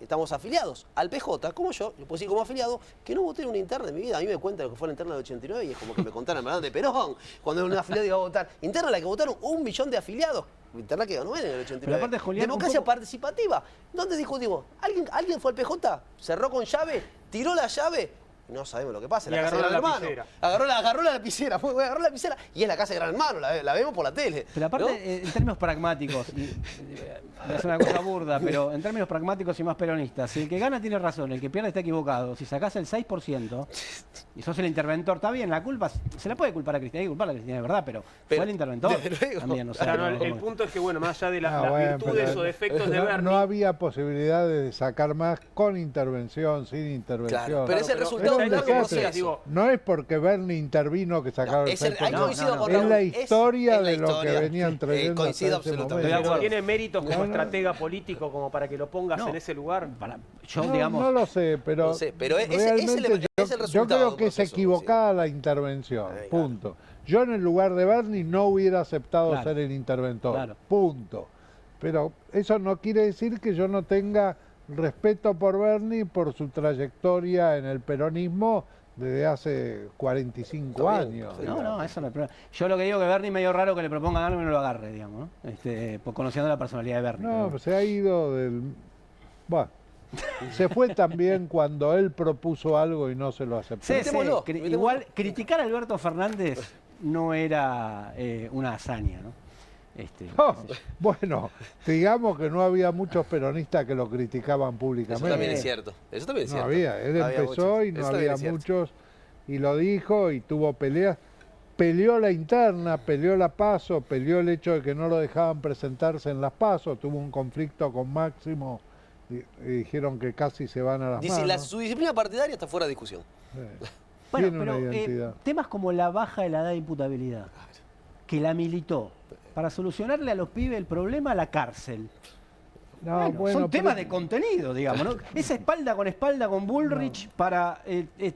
estamos afiliados al PJ, como yo puedo decir como afiliado, que no voté en una interna de mi vida. A mí me cuenta lo que fue la interna del 89 y es como que me contaron el de Perón, cuando un afiliado iba a votar. Interna en la que votaron 1 millón de afiliados. Interna que ganó en el 89. Pero aparte, Julián, democracia participativa. ¿Dónde discutimos? ¿Alguien fue al PJ? ¿Cerró con llave? ¿Tiró la llave? No sabemos lo que pasa. Y agarró la lapicera. Agarró la lapicera. Agarró la lapicera y es la casa de Gran Hermano. La vemos por la tele. Pero aparte, ¿no? En términos pragmáticos, es una cosa burda, pero en términos pragmáticos y más peronistas, si el que gana tiene razón, el que pierde está equivocado, si sacás el 6% y sos el interventor, está bien, la culpa se la puede culpar a Cristina, hay que culpar a Cristina, de verdad, pero fue el interventor también. O sea, claro, el punto es que, bueno, más allá de las virtudes o defectos de Bernie... No había posibilidad de sacar más con intervención, sin intervención. Claro, pero es el resultado de largo proceso. No es porque Bernie intervino que sacaron el 6%. Es la historia de lo que venían trayendo. Coincido absolutamente. ¿Tiene méritos como estratega político como para que lo pongas en ese lugar? No lo sé, pero, realmente yo creo que es equivocada la intervención, punto. Yo en el lugar de Bernie no hubiera aceptado ser el interventor, punto. Pero eso no quiere decir que yo no tenga respeto por Bernie, por su trayectoria en el peronismo desde hace 45 años. No, eso no es problema. Yo lo que digo que Bernie medio raro que le propongan algo y no lo agarre, digamos, ¿no? Conociendo la personalidad de Bernie. No, pues se ha ido del... Bueno, se fue también cuando él propuso algo y no se lo aceptó. Igual, criticar a Alberto Fernández no era una hazaña, ¿no? Bueno, digamos que no había muchos peronistas que lo criticaban públicamente. Eso también es cierto. Eso también es cierto. No había, él empezó y no había muchos, y lo dijo y tuvo peleas. Peleó la interna, peleó la PASO, peleó el hecho de que no lo dejaban presentarse en las PASO, tuvo un conflicto con Máximo y dijeron que casi se van a las manos. Dice, su disciplina partidaria está fuera de discusión. Bueno, tiene una identidad. Temas como la baja de la edad de imputabilidad, que la militó para solucionarle a los pibes el problema a la cárcel. No, bueno, son temas de contenido, digamos, ¿no? Esa espalda con Bullrich para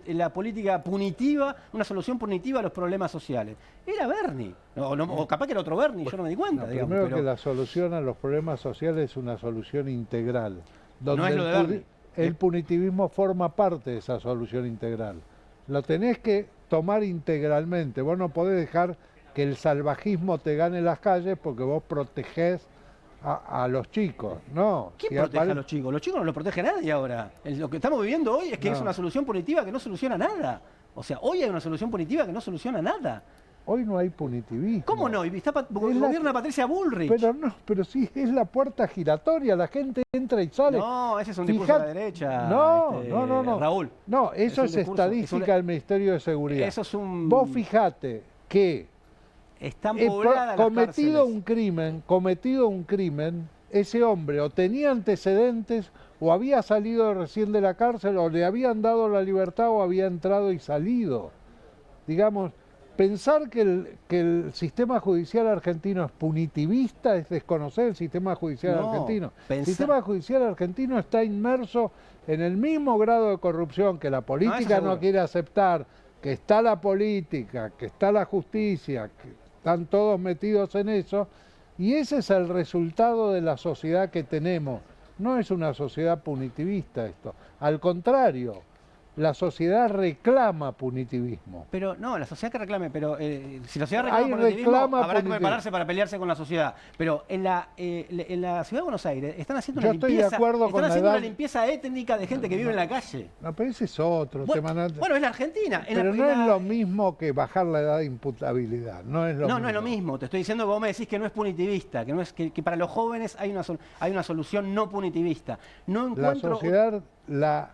la política punitiva, una solución punitiva a los problemas sociales. Era Bernie, o capaz que era otro Bernie, yo no me di cuenta. No, digamos, primero que la solución a los problemas sociales es una solución integral. Donde no es lo de Bernie. El punitivismo forma parte de esa solución integral. Lo tenés que tomar integralmente. Vos no podés dejar que el salvajismo te gane las calles porque vos protegés a los chicos, no. ¿Quién protege a los chicos? Los chicos no los protege nadie ahora. Lo que estamos viviendo hoy es que es una solución punitiva que no soluciona nada. O sea, hoy hay una solución punitiva que no soluciona nada. Hoy no hay punitivismo. ¿Cómo no? Gobierna Patricia Bullrich. Pero sí, es la puerta giratoria, la gente entra y sale. No, ese es un discurso de la derecha. No. Raúl. No, eso es estadística del Ministerio de Seguridad. Eso es un... Vos fijate que están pobladas cometido un crimen, ese hombre o tenía antecedentes o había salido recién de la cárcel o le habían dado la libertad o había entrado y salido. Digamos, pensar que el sistema judicial argentino es punitivista es desconocer el sistema judicial argentino. El sistema judicial argentino está inmerso en el mismo grado de corrupción que la política no quiere aceptar, que está la política, que está la justicia, que están todos metidos en eso, y ese es el resultado de la sociedad que tenemos. No es una sociedad punitivista esto, al contrario, la sociedad reclama punitivismo. Pero no, la sociedad que reclame, pero si la sociedad reclama punitivismo, habrá que prepararse para pelearse con la sociedad. Pero en la ciudad de Buenos Aires están haciendo una limpieza étnica de gente que vive en la calle. No, pero ese es otro tema. Bueno, es la Argentina. Pero no es lo mismo que bajar la edad de imputabilidad. No es lo mismo. Te estoy diciendo que vos me decís que no es punitivista, que no es que para los jóvenes hay una solución no punitivista. No encuentro... La sociedad, la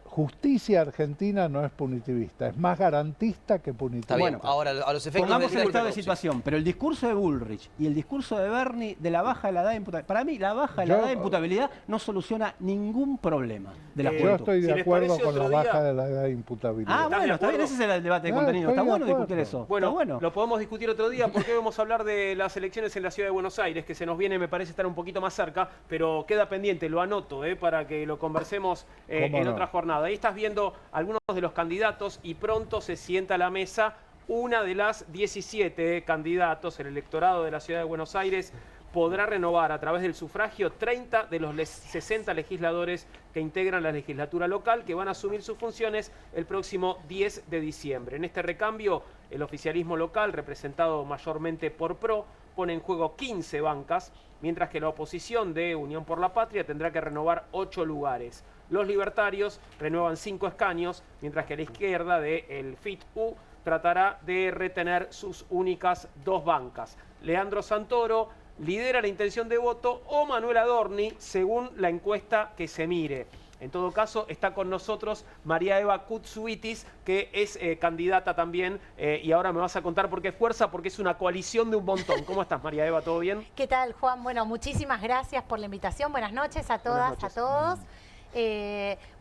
justicia argentina no es punitivista, es más garantista que punitivista. Bueno, ahora a los efectos pongamos el estado de situación, pero el discurso de Bullrich y el discurso de Bernie de la baja de la edad de imputabilidad, para mí la baja de la edad de imputabilidad no soluciona ningún problema de la juventud. Yo estoy de acuerdo con la baja de la edad de imputabilidad. Ah, bueno, está bien, ese es el debate de contenido. Está bueno discutir eso. Bueno, lo podemos discutir otro día porque vamos a hablar de las elecciones en la ciudad de Buenos Aires, que se nos viene, me parece estar un poquito más cerca, pero queda pendiente, lo anoto, para que lo conversemos en otra jornada. Ahí estás viendo algunos de los candidatos y pronto se sienta a la mesa una de las 17 candidatos. El electorado de la ciudad de Buenos Aires podrá renovar a través del sufragio 30 de los 60 legisladores que integran la legislatura local, que van a asumir sus funciones el próximo 10 de diciembre. En este recambio, el oficialismo local, representado mayormente por PRO, pone en juego 15 bancas, mientras que la oposición de Unión por la Patria tendrá que renovar 8 lugares. Los libertarios renuevan 5 escaños, mientras que la izquierda del FIT-U tratará de retener sus únicas 2 bancas. Leandro Santoro lidera la intención de voto o Manuel Adorni, según la encuesta que se mire. En todo caso, está con nosotros María Eva Kutsuitis, que es candidata también, y ahora me vas a contar por qué fuerza, porque es una coalición de un montón. ¿Cómo estás, María Eva? ¿Todo bien? ¿Qué tal, Juan? Bueno, muchísimas gracias por la invitación. Buenas noches a todas, a todos.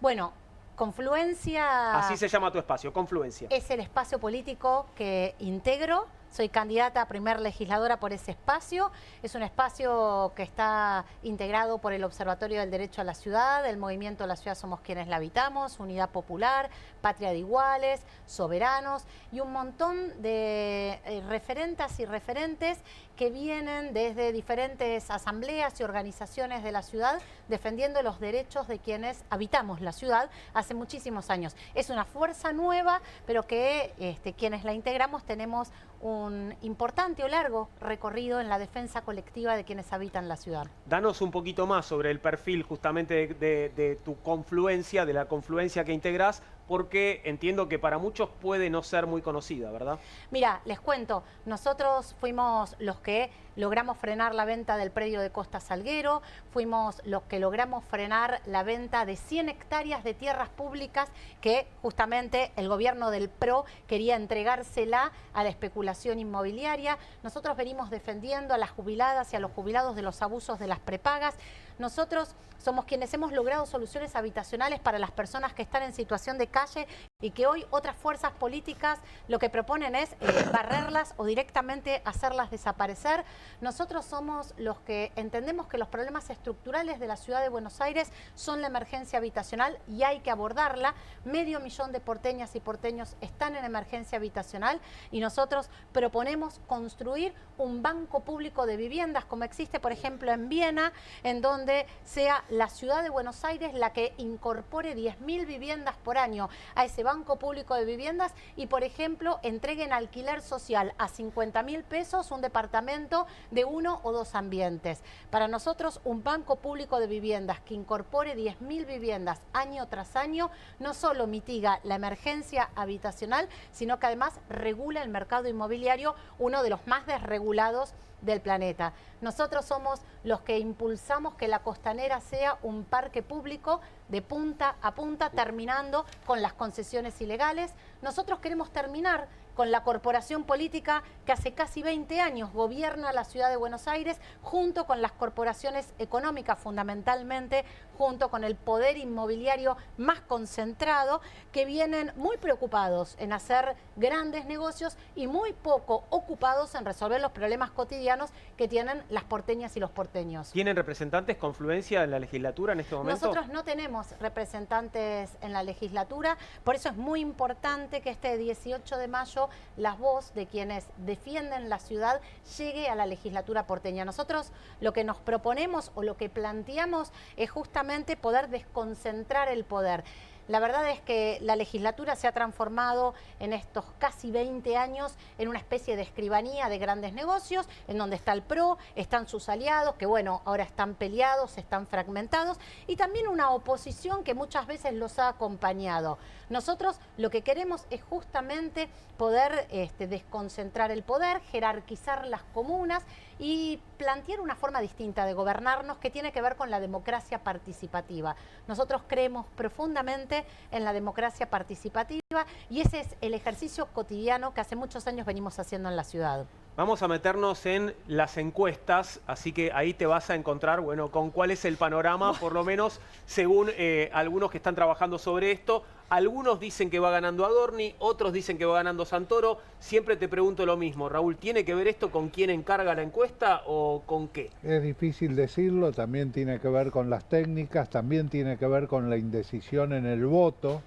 Bueno, Confluencia... Así se llama tu espacio, Confluencia. Es el espacio político que integro. Soy candidata a primer legisladora por ese espacio. Es un espacio que está integrado por el Observatorio del Derecho a la Ciudad, el Movimiento La Ciudad Somos Quienes la Habitamos, Unidad Popular, Patria de Iguales, Soberanos y un montón de referentas y referentes que vienen desde diferentes asambleas y organizaciones de la ciudad defendiendo los derechos de quienes habitamos la ciudad hace muchísimos años. Es una fuerza nueva, pero que quienes la integramos tenemos un importante o largo recorrido en la defensa colectiva de quienes habitan la ciudad. Danos un poquito más sobre el perfil justamente de tu confluencia, de la confluencia que integrás, porque entiendo que para muchos puede no ser muy conocida, ¿verdad? Mira, les cuento, nosotros fuimos los que logramos frenar la venta del predio de Costa Salguero, fuimos los que logramos frenar la venta de 100 hectáreas de tierras públicas que justamente el gobierno del PRO quería entregársela a la especulación inmobiliaria. Nosotros venimos defendiendo a las jubiladas y a los jubilados de los abusos de las prepagas. Nosotros somos quienes hemos logrado soluciones habitacionales para las personas que están en situación de calle, y que hoy otras fuerzas políticas lo que proponen es barrerlas o directamente hacerlas desaparecer. Nosotros somos los que entendemos que los problemas estructurales de la ciudad de Buenos Aires son la emergencia habitacional y hay que abordarla. 500.000 de porteñas y porteños están en emergencia habitacional y nosotros proponemos construir un banco público de viviendas como existe, por ejemplo, en Viena, en donde sea la ciudad de Buenos Aires la que incorpore 10.000 viviendas por año a ese banco público de viviendas y, por ejemplo, entreguen alquiler social a 50.000 pesos un departamento de 1 o 2 ambientes. Para nosotros, un banco público de viviendas que incorpore 10.000 viviendas año tras año no solo mitiga la emergencia habitacional, sino que además regula el mercado inmobiliario, uno de los más desregulados del planeta. Nosotros somos los que impulsamos que la Costanera sea un parque público de punta a punta, terminando con las concesiones ilegales. Nosotros queremos terminar con la corporación política que hace casi 20 años gobierna la ciudad de Buenos Aires, junto con las corporaciones económicas, fundamentalmente junto con el poder inmobiliario más concentrado, que vienen muy preocupados en hacer grandes negocios y muy poco ocupados en resolver los problemas cotidianos que tienen las porteñas y los porteños. ¿Tienen representantes confluencia en la legislatura en este momento? Nosotros no tenemos representantes en la legislatura, por eso es muy importante que este 18 de mayo la voz de quienes defienden la ciudad llegue a la legislatura porteña. Nosotros lo que nos proponemos o lo que planteamos es justamente poder desconcentrar el poder. La verdad es que la legislatura se ha transformado en estos casi 20 años en una especie de escribanía de grandes negocios, en donde está el PRO, están sus aliados, que bueno, ahora están peleados, están fragmentados, y también una oposición que muchas veces los ha acompañado. Nosotros lo que queremos es justamente poder desconcentrar el poder, jerarquizar las comunas y plantear una forma distinta de gobernarnos que tiene que ver con la democracia participativa. Nosotros creemos profundamente en la democracia participativa y ese es el ejercicio cotidiano que hace muchos años venimos haciendo en la ciudad. Vamos a meternos en las encuestas, así que ahí te vas a encontrar, bueno, con cuál es el panorama, por lo menos según algunos que están trabajando sobre esto. Algunos dicen que va ganando Adorni, otros dicen que va ganando Santoro. Siempre te pregunto lo mismo, Raúl, ¿tiene que ver esto con quién encarga la encuesta o con qué? Es difícil decirlo, también tiene que ver con las técnicas, también tiene que ver con la indecisión en el voto.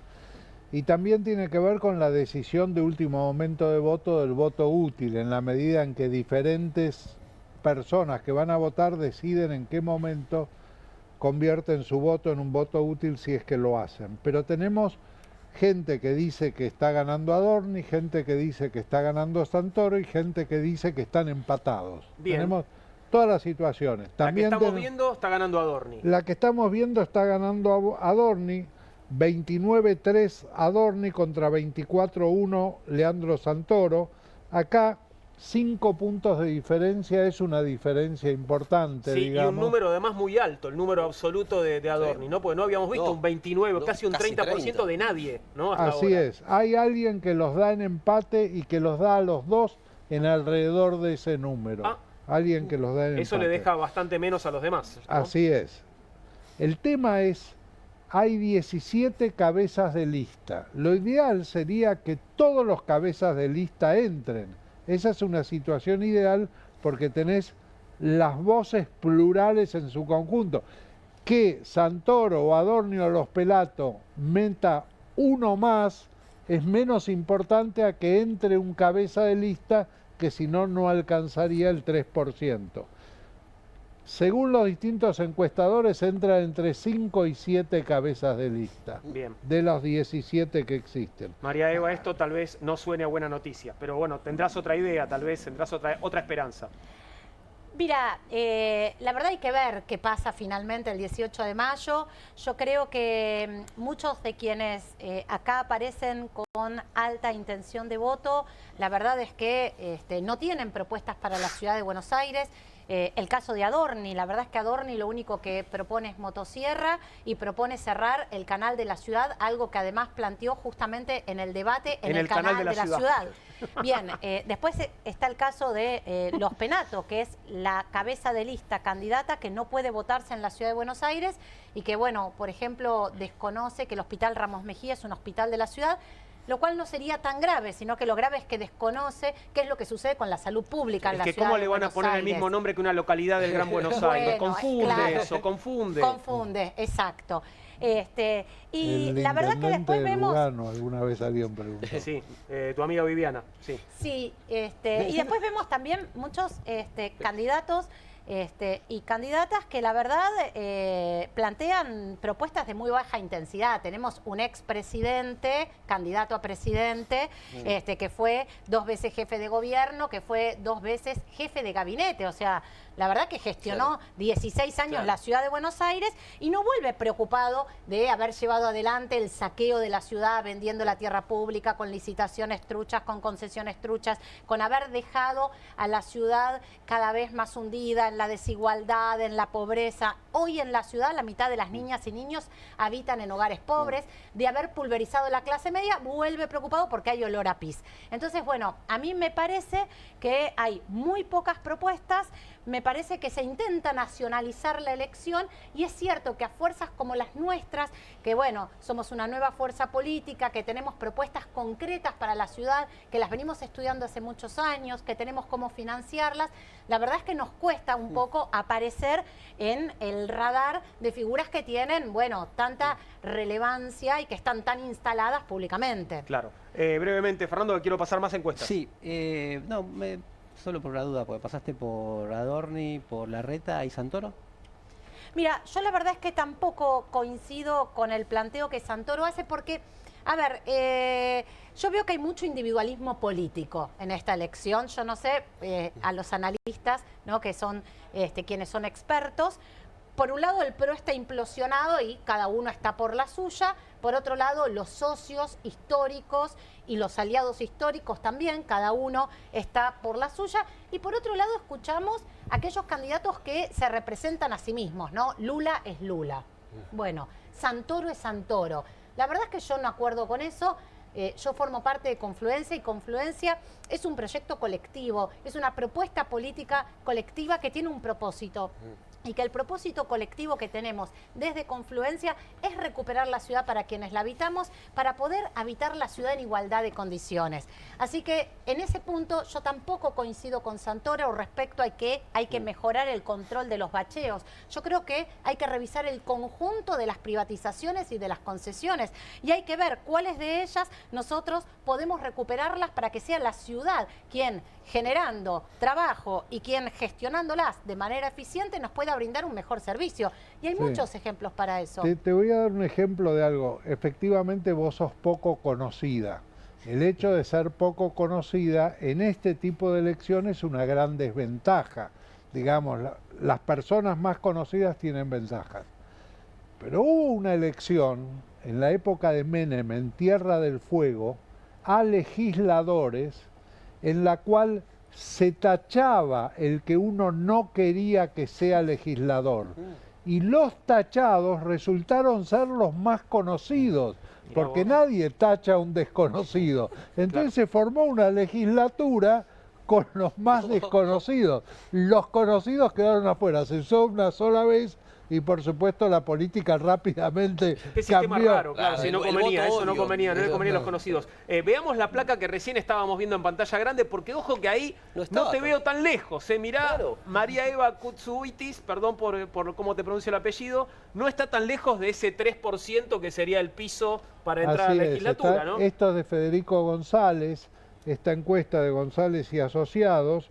Y también tiene que ver con la decisión de último momento de voto del voto útil, en la medida en que diferentes personas que van a votar deciden en qué momento convierten su voto en un voto útil si es que lo hacen. Pero tenemos gente que dice que está ganando Adorni, gente que dice que está ganando Santoro y gente que dice que están empatados. Bien. Tenemos todas las situaciones. También la que estamos viendo está ganando Adorni. La que estamos viendo está ganando Adorni. 29-3 Adorni contra 24-1 Leandro Santoro. Acá 5 puntos de diferencia es una diferencia importante, sí, digamos. Y un número además muy alto, el número absoluto de Adorni, sí. ¿No? Porque no habíamos visto un 29, casi un 30% de nadie, ¿no? Hasta así ahora. Es. Hay alguien que los da en empate y que los da a los dos en alrededor de ese número. Alguien que los da en empate. Eso le deja bastante menos a los demás, ¿no? Así es. El tema es, hay 17 cabezas de lista. Lo ideal sería que todos los cabezas de lista entren. Esa es una situación ideal porque tenés las voces plurales en su conjunto. Que Santoro o Adorni o Los Pelato meta uno más es menos importante a que entre un cabeza de lista que si no, no alcanzaría el 3%. Según los distintos encuestadores, entra entre 5 y 7 cabezas de lista. Bien. De los 17 que existen. María Eva, esto tal vez no suene a buena noticia, pero bueno, tendrás otra idea, tal vez tendrás otra esperanza. Mira, la verdad hay que ver qué pasa finalmente el 18 de mayo. Yo creo que muchos de quienes acá aparecen con alta intención de voto, la verdad es que no tienen propuestas para la ciudad de Buenos Aires. El caso de Adorni, la verdad es que Adorni lo único que propone es motosierra y propone cerrar el canal de la ciudad, algo que además planteó justamente en el debate en el canal de la ciudad. Bien, después está el caso de Los Penato, que es la cabeza de lista candidata que no puede votarse en la ciudad de Buenos Aires y que, bueno, por ejemplo, desconoce que el Hospital Ramos Mejía es un hospital de la ciudad. lo cual no sería tan grave, sino que lo grave es que desconoce qué es lo que sucede con la salud pública en la ciudad de Buenos Aires. ¿Cómo le van a poner el mismo nombre que una localidad del Gran Buenos Aires? Bueno, confunde claro. eso, confunde. Confunde, exacto. Y El la verdad que después intendente de vemos... Lugano, alguna vez alguien preguntó. Sí, tu amiga Viviana, sí. Sí, y después vemos también muchos candidatos y candidatas que la verdad plantean propuestas de muy baja intensidad. Tenemos un expresidente, candidato a presidente, que fue 2 veces jefe de gobierno, que fue 2 veces jefe de gabinete. O sea, la verdad que gestionó 16 años la ciudad de Buenos Aires y no vuelve preocupado de haber llevado adelante el saqueo de la ciudad, vendiendo la tierra pública con licitaciones truchas, con concesiones truchas, con haber dejado a la ciudad cada vez más hundida en la desigualdad, en la pobreza. Hoy en la ciudad la mitad de las niñas y niños habitan en hogares pobres, de haber pulverizado la clase media, vuelve preocupado porque hay olor a pis. Entonces, bueno, a mí me parece que hay muy pocas propuestas, me parece que se intenta nacionalizar la elección y es cierto que a fuerzas como las nuestras, que bueno, somos una nueva fuerza política, que tenemos propuestas concretas para la ciudad, que las venimos estudiando hace muchos años, que tenemos cómo financiarlas, la verdad es que nos cuesta un poco aparecer en el radar de figuras que tienen, bueno, tanta relevancia y que están tan instaladas públicamente. Claro. Brevemente, Fernando, que quiero pasar más encuestas. Sí, solo por la duda, porque pasaste por Adorni, por Larreta y Santoro. Mira, yo la verdad es que tampoco coincido con el planteo que Santoro hace porque, a ver, yo veo que hay mucho individualismo político en esta elección. Yo no sé, a los analistas, ¿no?, que son quienes son expertos. Por un lado, el PRO está implosionado y cada uno está por la suya. Por otro lado, los socios históricos y los aliados históricos también, cada uno está por la suya. Y por otro lado, escuchamos a aquellos candidatos que se representan a sí mismos, ¿no? Lula es Lula. Bueno, Santoro es Santoro. La verdad es que yo no acuerdo con eso. Yo formo parte de Confluencia y Confluencia es un proyecto colectivo, es una propuesta política colectiva que tiene un propósito. Y que el propósito colectivo que tenemos desde Confluencia es recuperar la ciudad para quienes la habitamos, para poder habitar la ciudad en igualdad de condiciones. Así que en ese punto yo tampoco coincido con Santoro respecto a que hay que mejorar el control de los bacheos. Yo creo que hay que revisar el conjunto de las privatizaciones y de las concesiones y hay que ver cuáles de ellas nosotros podemos recuperarlas para que sea la ciudad quien, generando trabajo y quien gestionándolas de manera eficiente, nos pueda brindar un mejor servicio. Y hay muchos ejemplos para eso. Te voy a dar un ejemplo de algo. Efectivamente vos sos poco conocida. El hecho de ser poco conocida en este tipo de elecciones es una gran desventaja. Digamos, las personas más conocidas tienen ventajas. Pero hubo una elección en la época de Menem en Tierra del Fuego a legisladores en la cual se tachaba el que uno no quería que sea legislador. Y los tachados resultaron ser los más conocidos, porque nadie tacha a un desconocido. Entonces se formó una legislatura con los más desconocidos. Los conocidos quedaron afuera, se usó una sola vez y por supuesto la política rápidamente Qué sistema cambió. raro, claro, si no convenía, eso no convenía, no le convenía a los conocidos. Veamos la placa que recién estábamos viendo en pantalla grande, porque ojo que ahí no te veo tan lejos. Mirá, María Eva Kutsuitis, perdón por cómo te pronuncio el apellido, no está tan lejos de ese 3% que sería el piso para entrar a la legislatura, ¿no? Esto es de Federico González, esta encuesta de González y Asociados.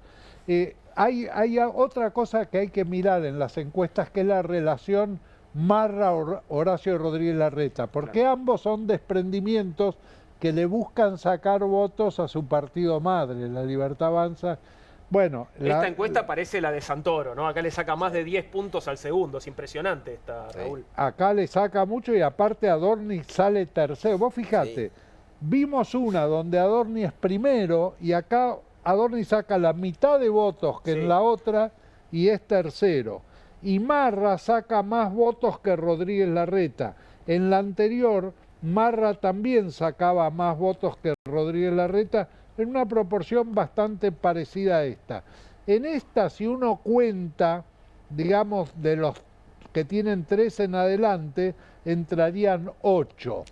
Hay otra cosa que hay que mirar en las encuestas, que es la relación Marra-Horacio Rodríguez Larreta, porque ambos son desprendimientos que le buscan sacar votos a su partido madre, La Libertad Avanza. Bueno, esta encuesta parece la de Santoro, ¿no? Acá le saca más de 10 puntos al segundo, es impresionante esta, Raúl. Acá le saca mucho y aparte Adorni sale tercero. Vos fijate, vimos una donde Adorni es primero y acá Adorni saca la mitad de votos que en la otra y es tercero. Y Marra saca más votos que Rodríguez Larreta. En la anterior, Marra también sacaba más votos que Rodríguez Larreta en una proporción bastante parecida a esta. En esta, si uno cuenta, digamos, de los que tienen 3 en adelante, entrarían 8.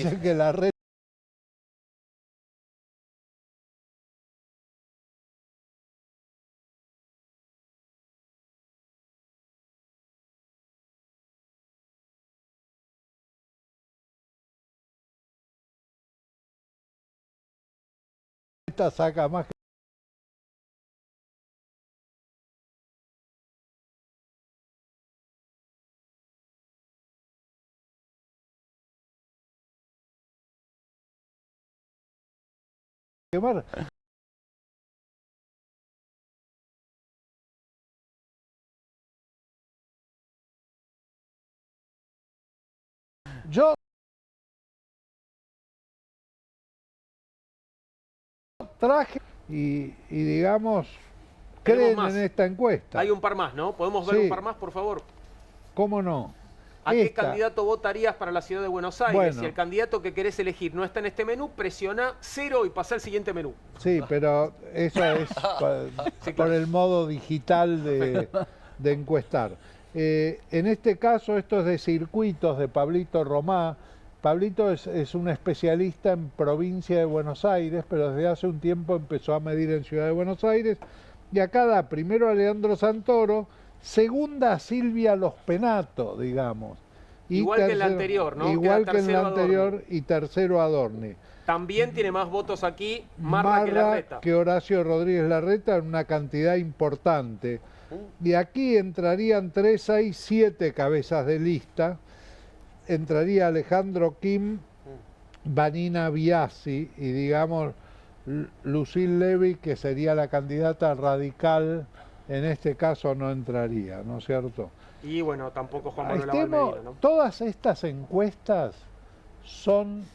Dicen que la red saca más que... quemar. Yo traje y digamos, creen en esta encuesta. Hay un par más, ¿no? ¿Podemos ver un par más, por favor? ¿Cómo no? ¿A qué candidato votarías para la ciudad de Buenos Aires? Bueno. Si el candidato que querés elegir no está en este menú, presiona 0 y pasa al siguiente menú. Sí, pero eso es por el modo digital de encuestar. En este caso, esto es de circuitos de Pablito Romá. Pablito es un especialista en provincia de Buenos Aires, pero desde hace un tiempo empezó a medir en Ciudad de Buenos Aires. Y acá da primero a Leandro Santoro, segunda a Silvia Los Penato, digamos. Y igual que en la anterior, ¿no? Igual que en la anterior y tercero Adorni. También tiene más votos aquí Marra que Larreta. Que Horacio Rodríguez Larreta en una cantidad importante. Y aquí entrarían 3, 6, 7 cabezas de lista. Entraría Alejandro Kim, Vanina Biasi y digamos Lucille Levy, que sería la candidata radical, en este caso no entraría, ¿no es cierto? Y bueno, tampoco Juan Manuel Medina, ¿no? Todas estas encuestas son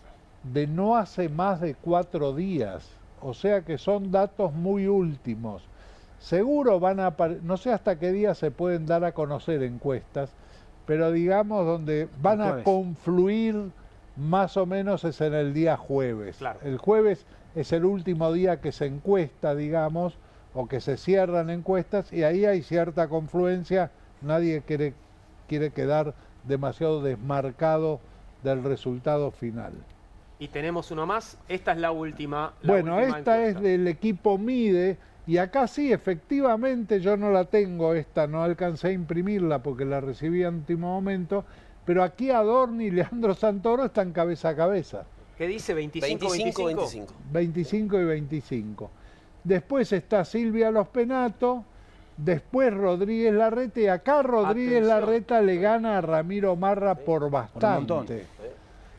de no hace más de 4 días, o sea que son datos muy últimos. Seguro van a no sé hasta qué día se pueden dar a conocer encuestas, pero digamos donde van a confluir más o menos es en el día jueves. Claro. El jueves es el último día que se encuesta, digamos, o que se cierran encuestas, y ahí hay cierta confluencia, nadie quiere quedar demasiado desmarcado del resultado final. Y tenemos uno más, esta es la última. Bueno, esta es del equipo MIDE, y acá sí, efectivamente, yo no la tengo esta, no alcancé a imprimirla porque la recibí en último momento, pero aquí Adorni y Leandro Santoro están cabeza a cabeza. ¿Qué dice? 25-25. 25 y 25. Después está Silvia Los Penato, después Rodríguez Larreta, y acá Rodríguez Larreta le gana a Ramiro Marra por bastante.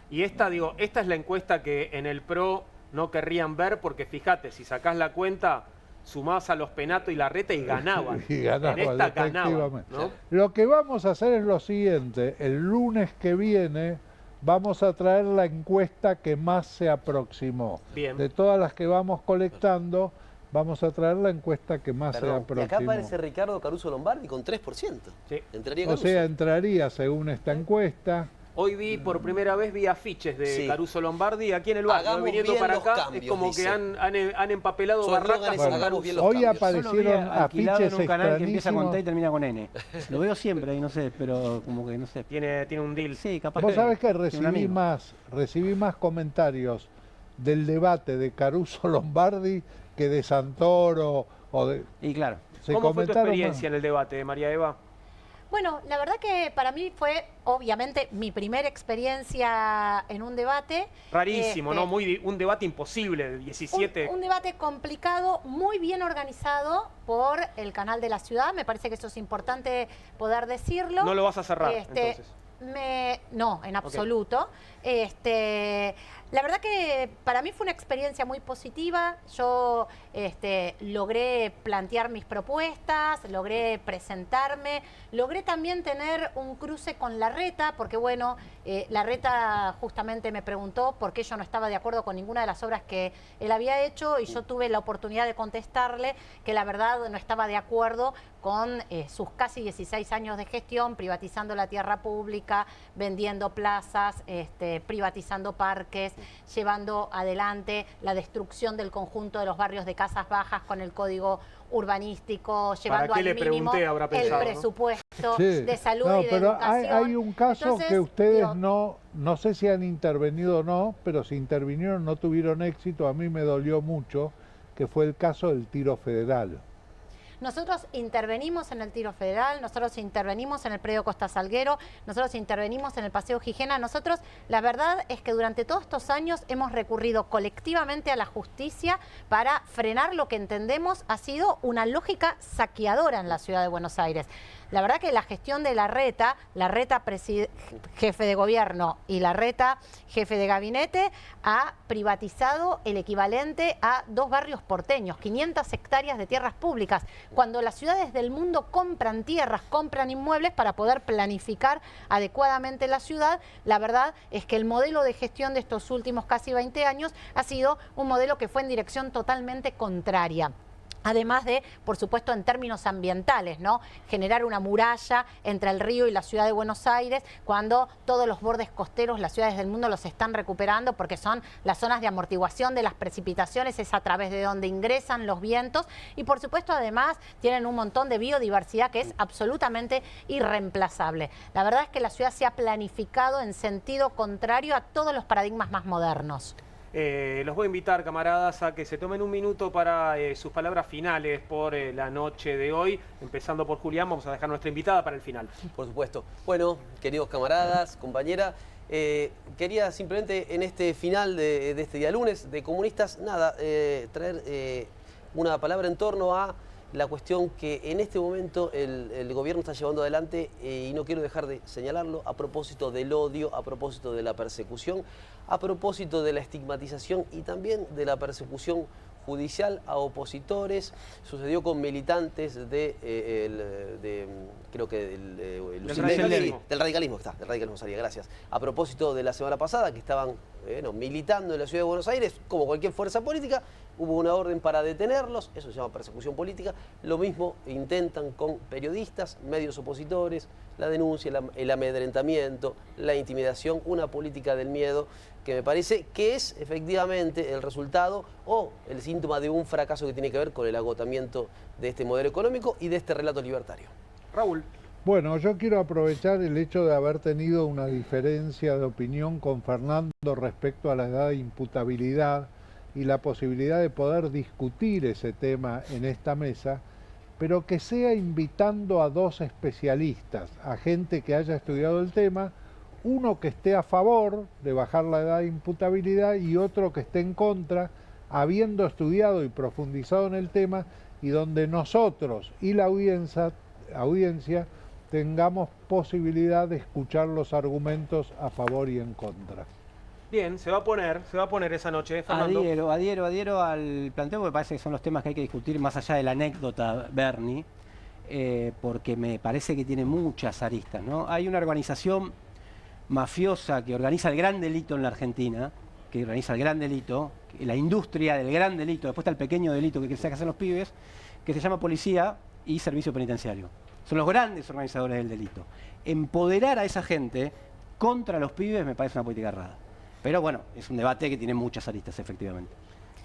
Y esta, digo, esta es la encuesta que en el PRO no querrían ver, porque fíjate, si sacás la cuenta, sumás a Los Penato y Larreta y ganaban. Y ganaban, en esta ganaban, ¿no? Lo que vamos a hacer es lo siguiente, el lunes que viene vamos a traer la encuesta que más se aproximó. Bien. De todas las que vamos colectando, vamos a traer la encuesta que más se aproximó. Y acá aparece Ricardo Caruso Lombardi con 3%. Sí. Entraría Caruso. O sea, entraría según esta encuesta. Hoy vi, por primera vez, vi afiches de Caruso Lombardi aquí en el barrio, viniendo para acá, cambios, es como que han empapelado barracas. Bueno, hoy aparecieron afiches en un canal que empieza con T y termina con N. Lo veo siempre ahí, no sé, pero como que no sé. Tiene un deal. Sí, capaz. Vos sabés que recibí más comentarios del debate de Caruso Lombardi que de Santoro o de... Y claro. ¿Cómo fue tu experiencia en el debate, María Eva? Bueno, la verdad que para mí fue, obviamente, mi primera experiencia en un debate. Rarísimo, ¿no? Un debate imposible, 17... Un debate complicado, muy bien organizado por el Canal de la Ciudad. Me parece que eso es importante poder decirlo. No lo vas a cerrar, entonces. No, en absoluto. La verdad que para mí fue una experiencia muy positiva. Yo logré plantear mis propuestas, logré presentarme, logré también tener un cruce con Larreta, porque bueno, Larreta justamente me preguntó por qué yo no estaba de acuerdo con ninguna de las obras que él había hecho, y yo tuve la oportunidad de contestarle que la verdad no estaba de acuerdo con sus casi 16 años de gestión, privatizando la tierra pública, vendiendo plazas, privatizando parques, llevando adelante la destrucción del conjunto de los barrios de casas bajas con el Código urbanístico, llevando al mínimo habrá pensado, el presupuesto Sí. de salud No, y de pero educación. hay un caso Entonces, que ustedes digo, no sé si han intervenido o no, pero si intervinieron no tuvieron éxito, a mí me dolió mucho, que fue el caso del tiro federal. nosotros intervenimos en el Tiro Federal, nosotros intervenimos en el predio Costa Salguero, nosotros intervenimos en el Paseo Gijena. Nosotros, la verdad es que durante todos estos años hemos recurrido colectivamente a la justicia para frenar lo que entendemos ha sido una lógica saqueadora en la ciudad de Buenos Aires. La verdad que la gestión de Larreta jefe de gobierno, y Larreta jefe de gabinete, ha privatizado el equivalente a 2 barrios porteños, 500 hectáreas de tierras públicas, cuando las ciudades del mundo compran tierras, compran inmuebles para poder planificar adecuadamente la ciudad. La verdad es que el modelo de gestión de estos últimos casi 20 años ha sido un modelo que fue en dirección totalmente contraria. Además de, por supuesto, en términos ambientales, ¿no? Generar una muralla entre el río y la ciudad de Buenos Aires, cuando todos los bordes costeros, las ciudades del mundo los están recuperando porque son las zonas de amortiguación de las precipitaciones, es a través de donde ingresan los vientos y, por supuesto, además tienen un montón de biodiversidad que es absolutamente irreemplazable. La verdad es que la ciudad se ha planificado en sentido contrario a todos los paradigmas más modernos. Los voy a invitar, camaradas, a que se tomen un minuto para sus palabras finales por la noche de hoy. Empezando por Julián, vamos a dejar nuestra invitada para el final. Por supuesto. Bueno, queridos camaradas, compañera, quería simplemente en este final de este día lunes de Comunistas, traer una palabra en torno a la cuestión que en este momento el gobierno está llevando adelante, y no quiero dejar de señalarlo, a propósito del odio, a propósito de la persecución, a propósito de la estigmatización y también de la persecución judicial a opositores. Sucedió con militantes del radicalismo, gracias. A propósito de la semana pasada, que estaban militando en la ciudad de Buenos Aires, como cualquier fuerza política, hubo una orden para detenerlos, eso se llama persecución política. Lo mismo intentan con periodistas, medios opositores, la denuncia, el amedrentamiento, la intimidación, una política del miedo que me parece que es efectivamente el resultado o el síntoma de un fracaso que tiene que ver con el agotamiento de este modelo económico y de este relato libertario. Raúl. Bueno, yo quiero aprovechar el hecho de haber tenido una diferencia de opinión con Fernando respecto a la edad de imputabilidad y la posibilidad de poder discutir ese tema en esta mesa, pero que sea invitando a 2 especialistas, a gente que haya estudiado el tema, uno que esté a favor de bajar la edad de imputabilidad y otro que esté en contra, habiendo estudiado y profundizado en el tema, y donde nosotros y la audiencia tengamos posibilidad de escuchar los argumentos a favor y en contra. Bien, se va a poner esa noche, Fernando. Adhiero al planteo, porque me parece que son los temas que hay que discutir más allá de la anécdota, Bernie, porque me parece que tiene muchas aristas, ¿no? Hay una organización mafiosa que organiza el gran delito en la Argentina, que organiza el gran delito, la industria del gran delito, después está el pequeño delito que hacen los pibes, que se llama Policía y Servicio Penitenciario. Son los grandes organizadores del delito. Empoderar a esa gente contra los pibes me parece una política errada. Pero bueno, es un debate que tiene muchas aristas, efectivamente.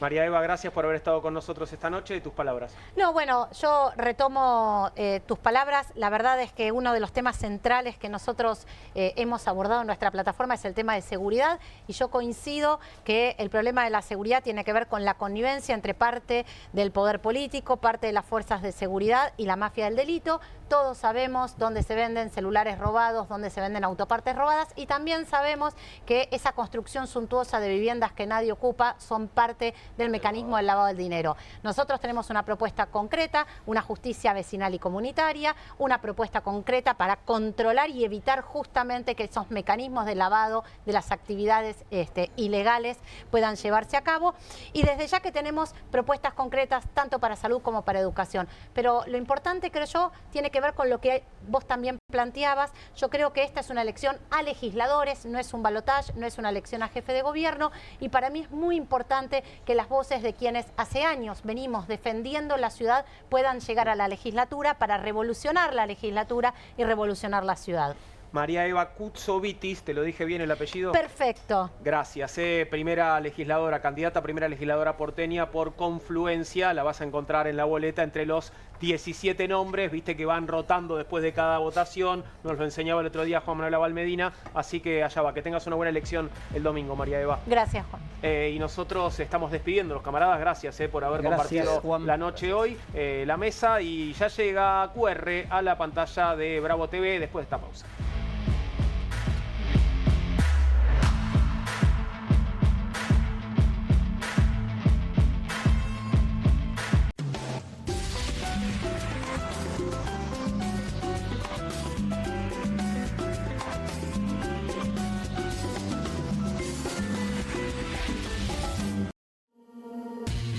María Eva, gracias por haber estado con nosotros esta noche. Tus palabras. No, bueno, yo retomo tus palabras. La verdad es que uno de los temas centrales que nosotros hemos abordado en nuestra plataforma es el tema de seguridad, y yo coincido que el problema de la seguridad tiene que ver con la connivencia entre parte del poder político, parte de las fuerzas de seguridad y la mafia del delito. Todos sabemos dónde se venden celulares robados, dónde se venden autopartes robadas, y también sabemos que esa construcción suntuosa de viviendas que nadie ocupa son parte del mecanismo del lavado del dinero. Nosotros tenemos una propuesta concreta, una justicia vecinal y comunitaria, una propuesta concreta para controlar y evitar justamente que esos mecanismos de lavado de las actividades ilegales puedan llevarse a cabo, y desde ya que tenemos propuestas concretas tanto para salud como para educación. Pero lo importante, creo yo, tiene que ver con lo que vos también planteabas. Yo creo que esta es una elección a legisladores, no es un balotaje, no es una elección a jefe de gobierno, y para mí es muy importante que las voces de quienes hace años venimos defendiendo la ciudad puedan llegar a la legislatura para revolucionar la legislatura y revolucionar la ciudad. María Eva Kutsovitis, ¿te lo dije bien el apellido? Perfecto. Gracias, primera legisladora, candidata a primera legisladora porteña por Confluencia. La vas a encontrar en la boleta entre los 17 nombres, viste que van rotando después de cada votación. Nos lo enseñaba el otro día Juan Manuel Abalmedina, así que allá va. Que tengas una buena elección el domingo, María Eva. Gracias, Juan. Y nosotros estamos despidiendo, los camaradas. Gracias por haber compartido la noche hoy, la mesa. Y ya llega QR a la pantalla de Bravo TV después de esta pausa.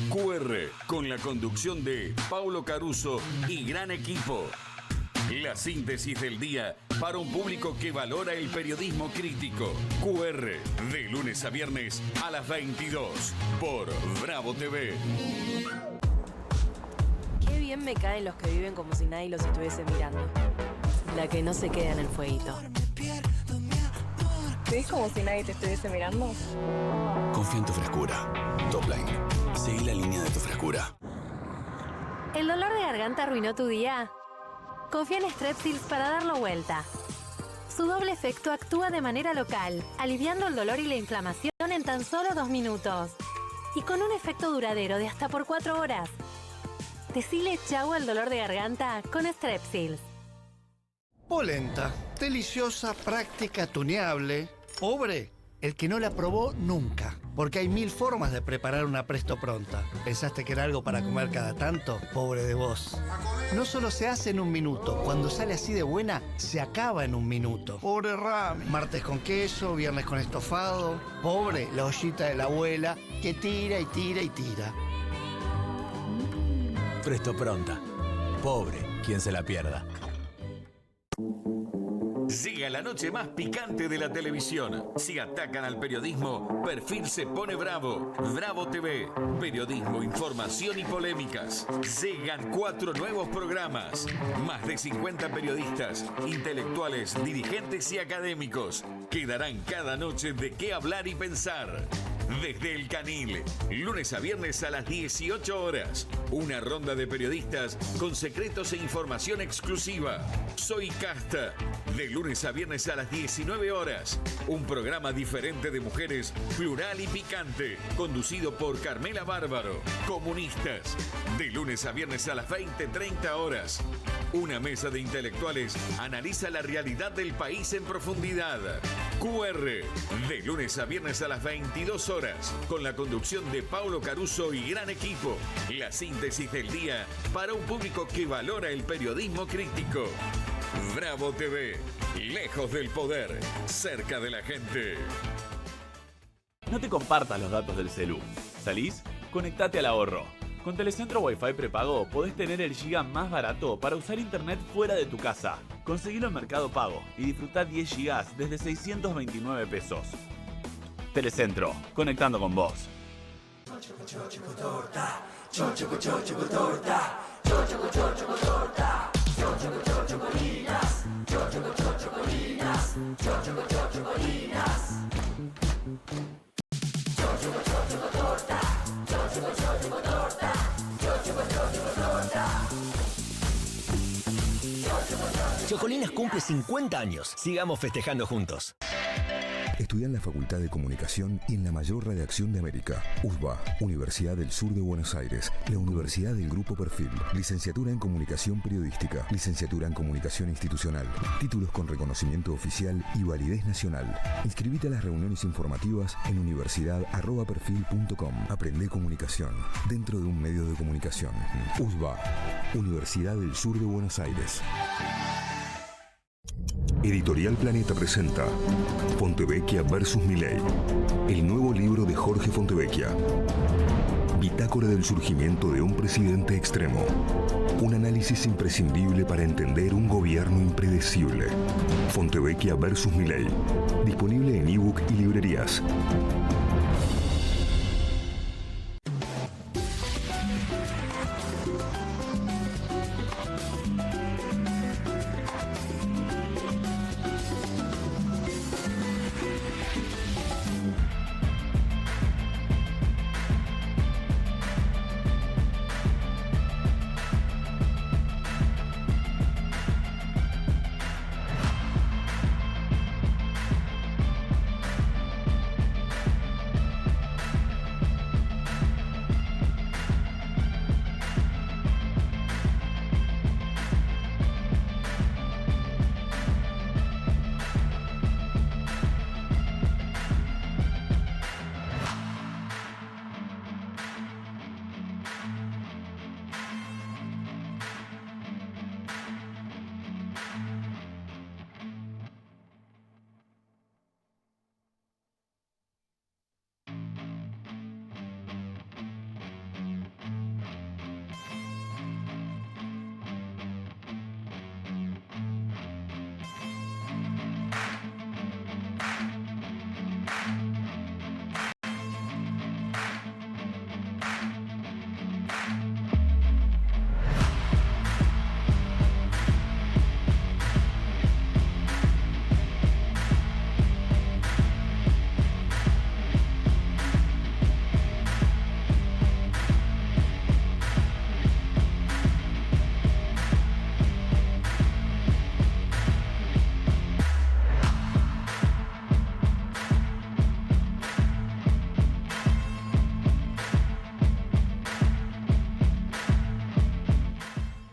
QR, con la conducción de Paulo Caruso y gran equipo. La síntesis del día para un público que valora el periodismo crítico. QR, de lunes a viernes a las 22 por Bravo TV. Qué bien me caen los que viven como si nadie los estuviese mirando. La que no se queda en el fueguito. ¿Ves como si nadie te estuviese mirando? Confía en tu frescura. Topline. Seguí la línea de tu frescura. ¿El dolor de garganta arruinó tu día? Confía en Strepsils para darlo vuelta. Su doble efecto actúa de manera local, aliviando el dolor y la inflamación en tan solo 2 minutos. Y con un efecto duradero de hasta por 4 horas. Decile chau al dolor de garganta con Strepsils. Polenta, deliciosa, práctica, tuneable. Pobre, el que no la probó nunca. Porque hay 1000 formas de preparar una Presto Pronta. ¿Pensaste que era algo para comer cada tanto? Pobre de vos. No solo se hace en 1 minuto. Cuando sale así de buena, se acaba en 1 minuto. Pobre Rami. Martes con queso, viernes con estofado. Pobre la ollita de la abuela que tira y tira y tira. Presto Pronta. Pobre quien se la pierda. Llega la noche más picante de la televisión. Si atacan al periodismo, Perfil se pone bravo. Bravo TV. Periodismo, información y polémicas. Llegan 4 nuevos programas. Más de 50 periodistas, intelectuales, dirigentes y académicos que darán cada noche de qué hablar y pensar. Desde El Canil, lunes a viernes a las 18 horas. Una ronda de periodistas con secretos e información exclusiva. Soy Casta, de lunes a viernes a las 19 horas. Un programa diferente de mujeres, plural y picante, conducido por Carmela Bárbaro. Comunistas, de lunes a viernes a las 20:30 horas. Una mesa de intelectuales analiza la realidad del país en profundidad. QR, de lunes a viernes a las 22 horas, con la conducción de Paulo Caruso y gran equipo. La síntesis del día para un público que valora el periodismo crítico. Bravo TV, lejos del poder, cerca de la gente. No te compartas los datos del celu. ¿Salís? Conectate al ahorro. Con Telecentro Wi-Fi prepago podés tener el giga más barato para usar internet fuera de tu casa. Conseguilo en Mercado Pago y disfrutá 10 gigas desde 629 pesos. Telecentro, conectando con vos. Chocolinas cumple 50 años. Sigamos festejando juntos. Estudia en la Facultad de Comunicación y en la mayor redacción de América. USBA, Universidad del Sur de Buenos Aires. La Universidad del Grupo Perfil. Licenciatura en Comunicación Periodística. Licenciatura en Comunicación Institucional. Títulos con reconocimiento oficial y validez nacional. Inscribite a las reuniones informativas en universidad@perfil.com. Aprende comunicación dentro de un medio de comunicación. USBA, Universidad del Sur de Buenos Aires. Editorial Planeta presenta Fontevecchia vs. Milei, el nuevo libro de Jorge Fontevecchia. Bitácora del surgimiento de un presidente extremo. Un análisis imprescindible para entender un gobierno impredecible. Fontevecchia vs. Milei. Disponible en ebook y librerías.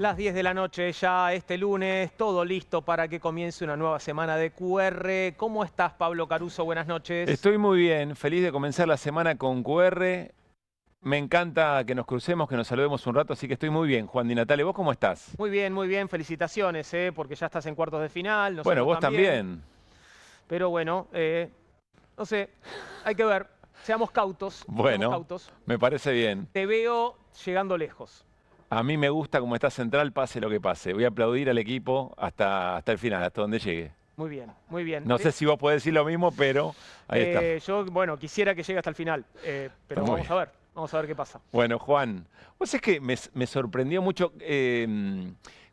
Las 10 de la noche ya este lunes, todo listo para que comience una nueva semana de QR. ¿Cómo estás, Pablo Caruso? Buenas noches. Estoy muy bien, feliz de comenzar la semana con QR. Me encanta que nos crucemos, que nos saludemos un rato, así que estoy muy bien. Juan Di Natale, ¿vos cómo estás? Muy bien, felicitaciones, porque ya estás en cuartos de final. Bueno, vos también. Pero bueno, no sé, hay que ver, seamos cautos. Bueno, seamos cautos. Me parece bien. Te veo llegando lejos. A mí me gusta como está Central, pase lo que pase. Voy a aplaudir al equipo hasta el final, hasta donde llegue. Muy bien, muy bien. No sé si vos podés decir lo mismo, pero ahí está. Yo, bueno, quisiera que llegue hasta el final, pero vamos a ver qué pasa. Bueno, Juan, vos sabés que me sorprendió mucho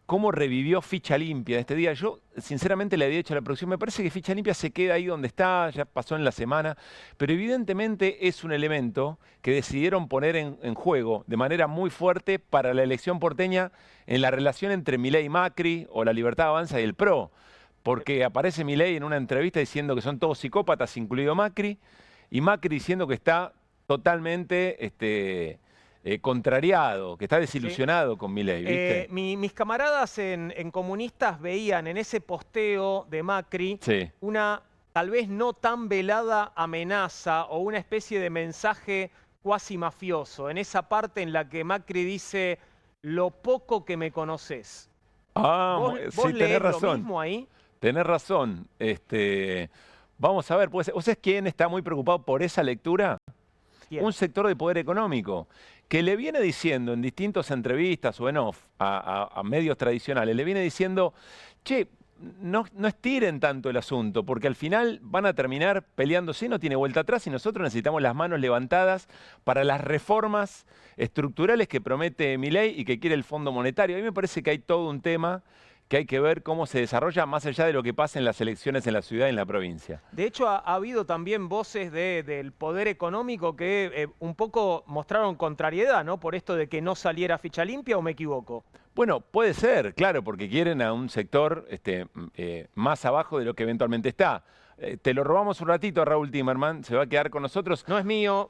cómo revivió Ficha Limpia este día. Yo, sinceramente, le había hecho la producción. Me parece que Ficha Limpia se queda ahí donde está, ya pasó en la semana, pero evidentemente es un elemento que decidieron poner en juego de manera muy fuerte para la elección porteña en la relación entre Milei y Macri, o la Libertad Avanza y el PRO. Porque aparece Milei en una entrevista diciendo que son todos psicópatas, incluido Macri, y Macri diciendo que está totalmente contrariado, que está desilusionado con Milei, ¿viste? Mis camaradas en Comunistas veían en ese posteo de Macri una tal vez no tan velada amenaza o una especie de mensaje cuasi mafioso, en esa parte en la que Macri dice lo poco que me conoces. ¿Vos tenés razón. Lo mismo ahí? Tenés razón. Vamos a ver, ¿vos sabés quién está muy preocupado por esa lectura? ¿Quién? Un sector de poder económico que le viene diciendo en distintas entrevistas o en off a medios tradicionales, le viene diciendo, che, no estiren tanto el asunto, porque al final van a terminar peleándose, no tiene vuelta atrás, y nosotros necesitamos las manos levantadas para las reformas estructurales que promete Milei y que quiere el Fondo Monetario. A mí me parece que hay todo un tema que hay que ver cómo se desarrolla más allá de lo que pasa en las elecciones en la ciudad y en la provincia. De hecho, ha habido también voces del poder económico que un poco mostraron contrariedad, ¿no? Por esto de que no saliera Ficha Limpia, ¿o me equivoco? Bueno, puede ser, claro, porque quieren a un sector más abajo de lo que eventualmente está. Te lo robamos un ratito a Raúl Timerman, se va a quedar con nosotros. No es mío,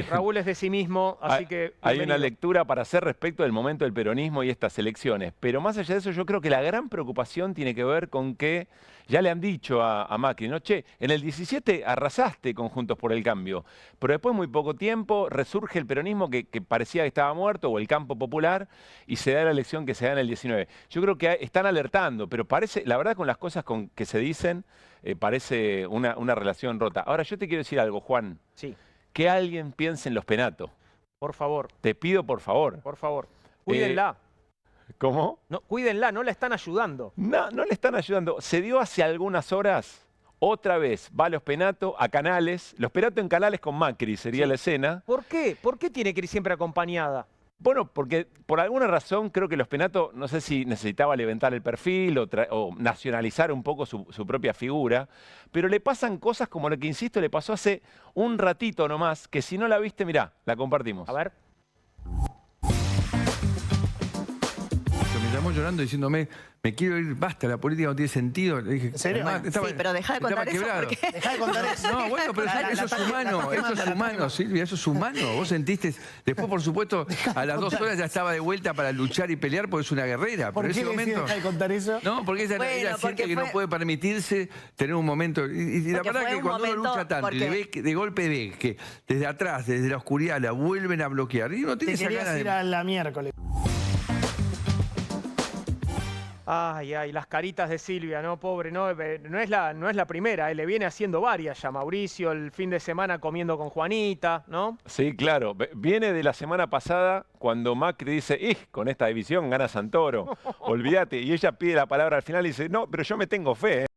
Raúl es de sí mismo, así que hay una lectura para hacer respecto del momento del peronismo y estas elecciones. Pero más allá de eso, yo creo que la gran preocupación tiene que ver con que ya le han dicho a Macri, ¿no? Che, en el 17 arrasaste con Juntos por el Cambio, pero después muy poco tiempo resurge el peronismo que parecía que estaba muerto, o el campo popular, y se da la elección que se da en el 19. Yo creo que están alertando, pero parece, la verdad, con las cosas que se dicen, parece una relación rota. Ahora, yo te quiero decir algo, Juan. Sí. Que alguien piense en los penatos. Por favor. Te pido, por favor. Por favor. Cuídenla. ¿Cómo? No, cuídenla, no la están ayudando. No le están ayudando. Se dio hace algunas horas, otra vez, va a los penatos, a Canales. Los penatos en Canales con Macri sería la escena. ¿Por qué? ¿Por qué tiene que ir siempre acompañada? Bueno, porque por alguna razón creo que los penatos, no sé si necesitaba levantar el perfil o nacionalizar un poco su propia figura, pero le pasan cosas como lo que, insisto, le pasó hace un ratito nomás, que si no la viste, mirá, la compartimos. A ver. Me llamó llorando diciéndome, me quiero ir, basta, la política no tiene sentido. Le dije, ¿En serio? Sí, pero deja de contar eso. Deja de contar eso. No, bueno, pero eso es humano, eso es humano, Silvia, eso es humano. Vos sentiste, después por supuesto, a las 2 horas ya estaba de vuelta para luchar y pelear porque es una guerrera. ¿Por qué deja de contar eso? No, porque ella siente que no puede permitirse tener un momento. Y la verdad que cuando uno lucha tanto y de golpe ve que desde atrás, desde la oscuridad, la vuelven a bloquear. Y uno tiene esa gana de... ir a la miércoles. Ay, las caritas de Silvia, ¿no? Pobre, no es la primera, le viene haciendo varias ya. Mauricio el fin de semana comiendo con Juanita, ¿no? Sí, claro. Viene de la semana pasada cuando Macri dice, con esta división gana Santoro, olvídate. Y ella pide la palabra al final y dice, no, pero yo me tengo fe,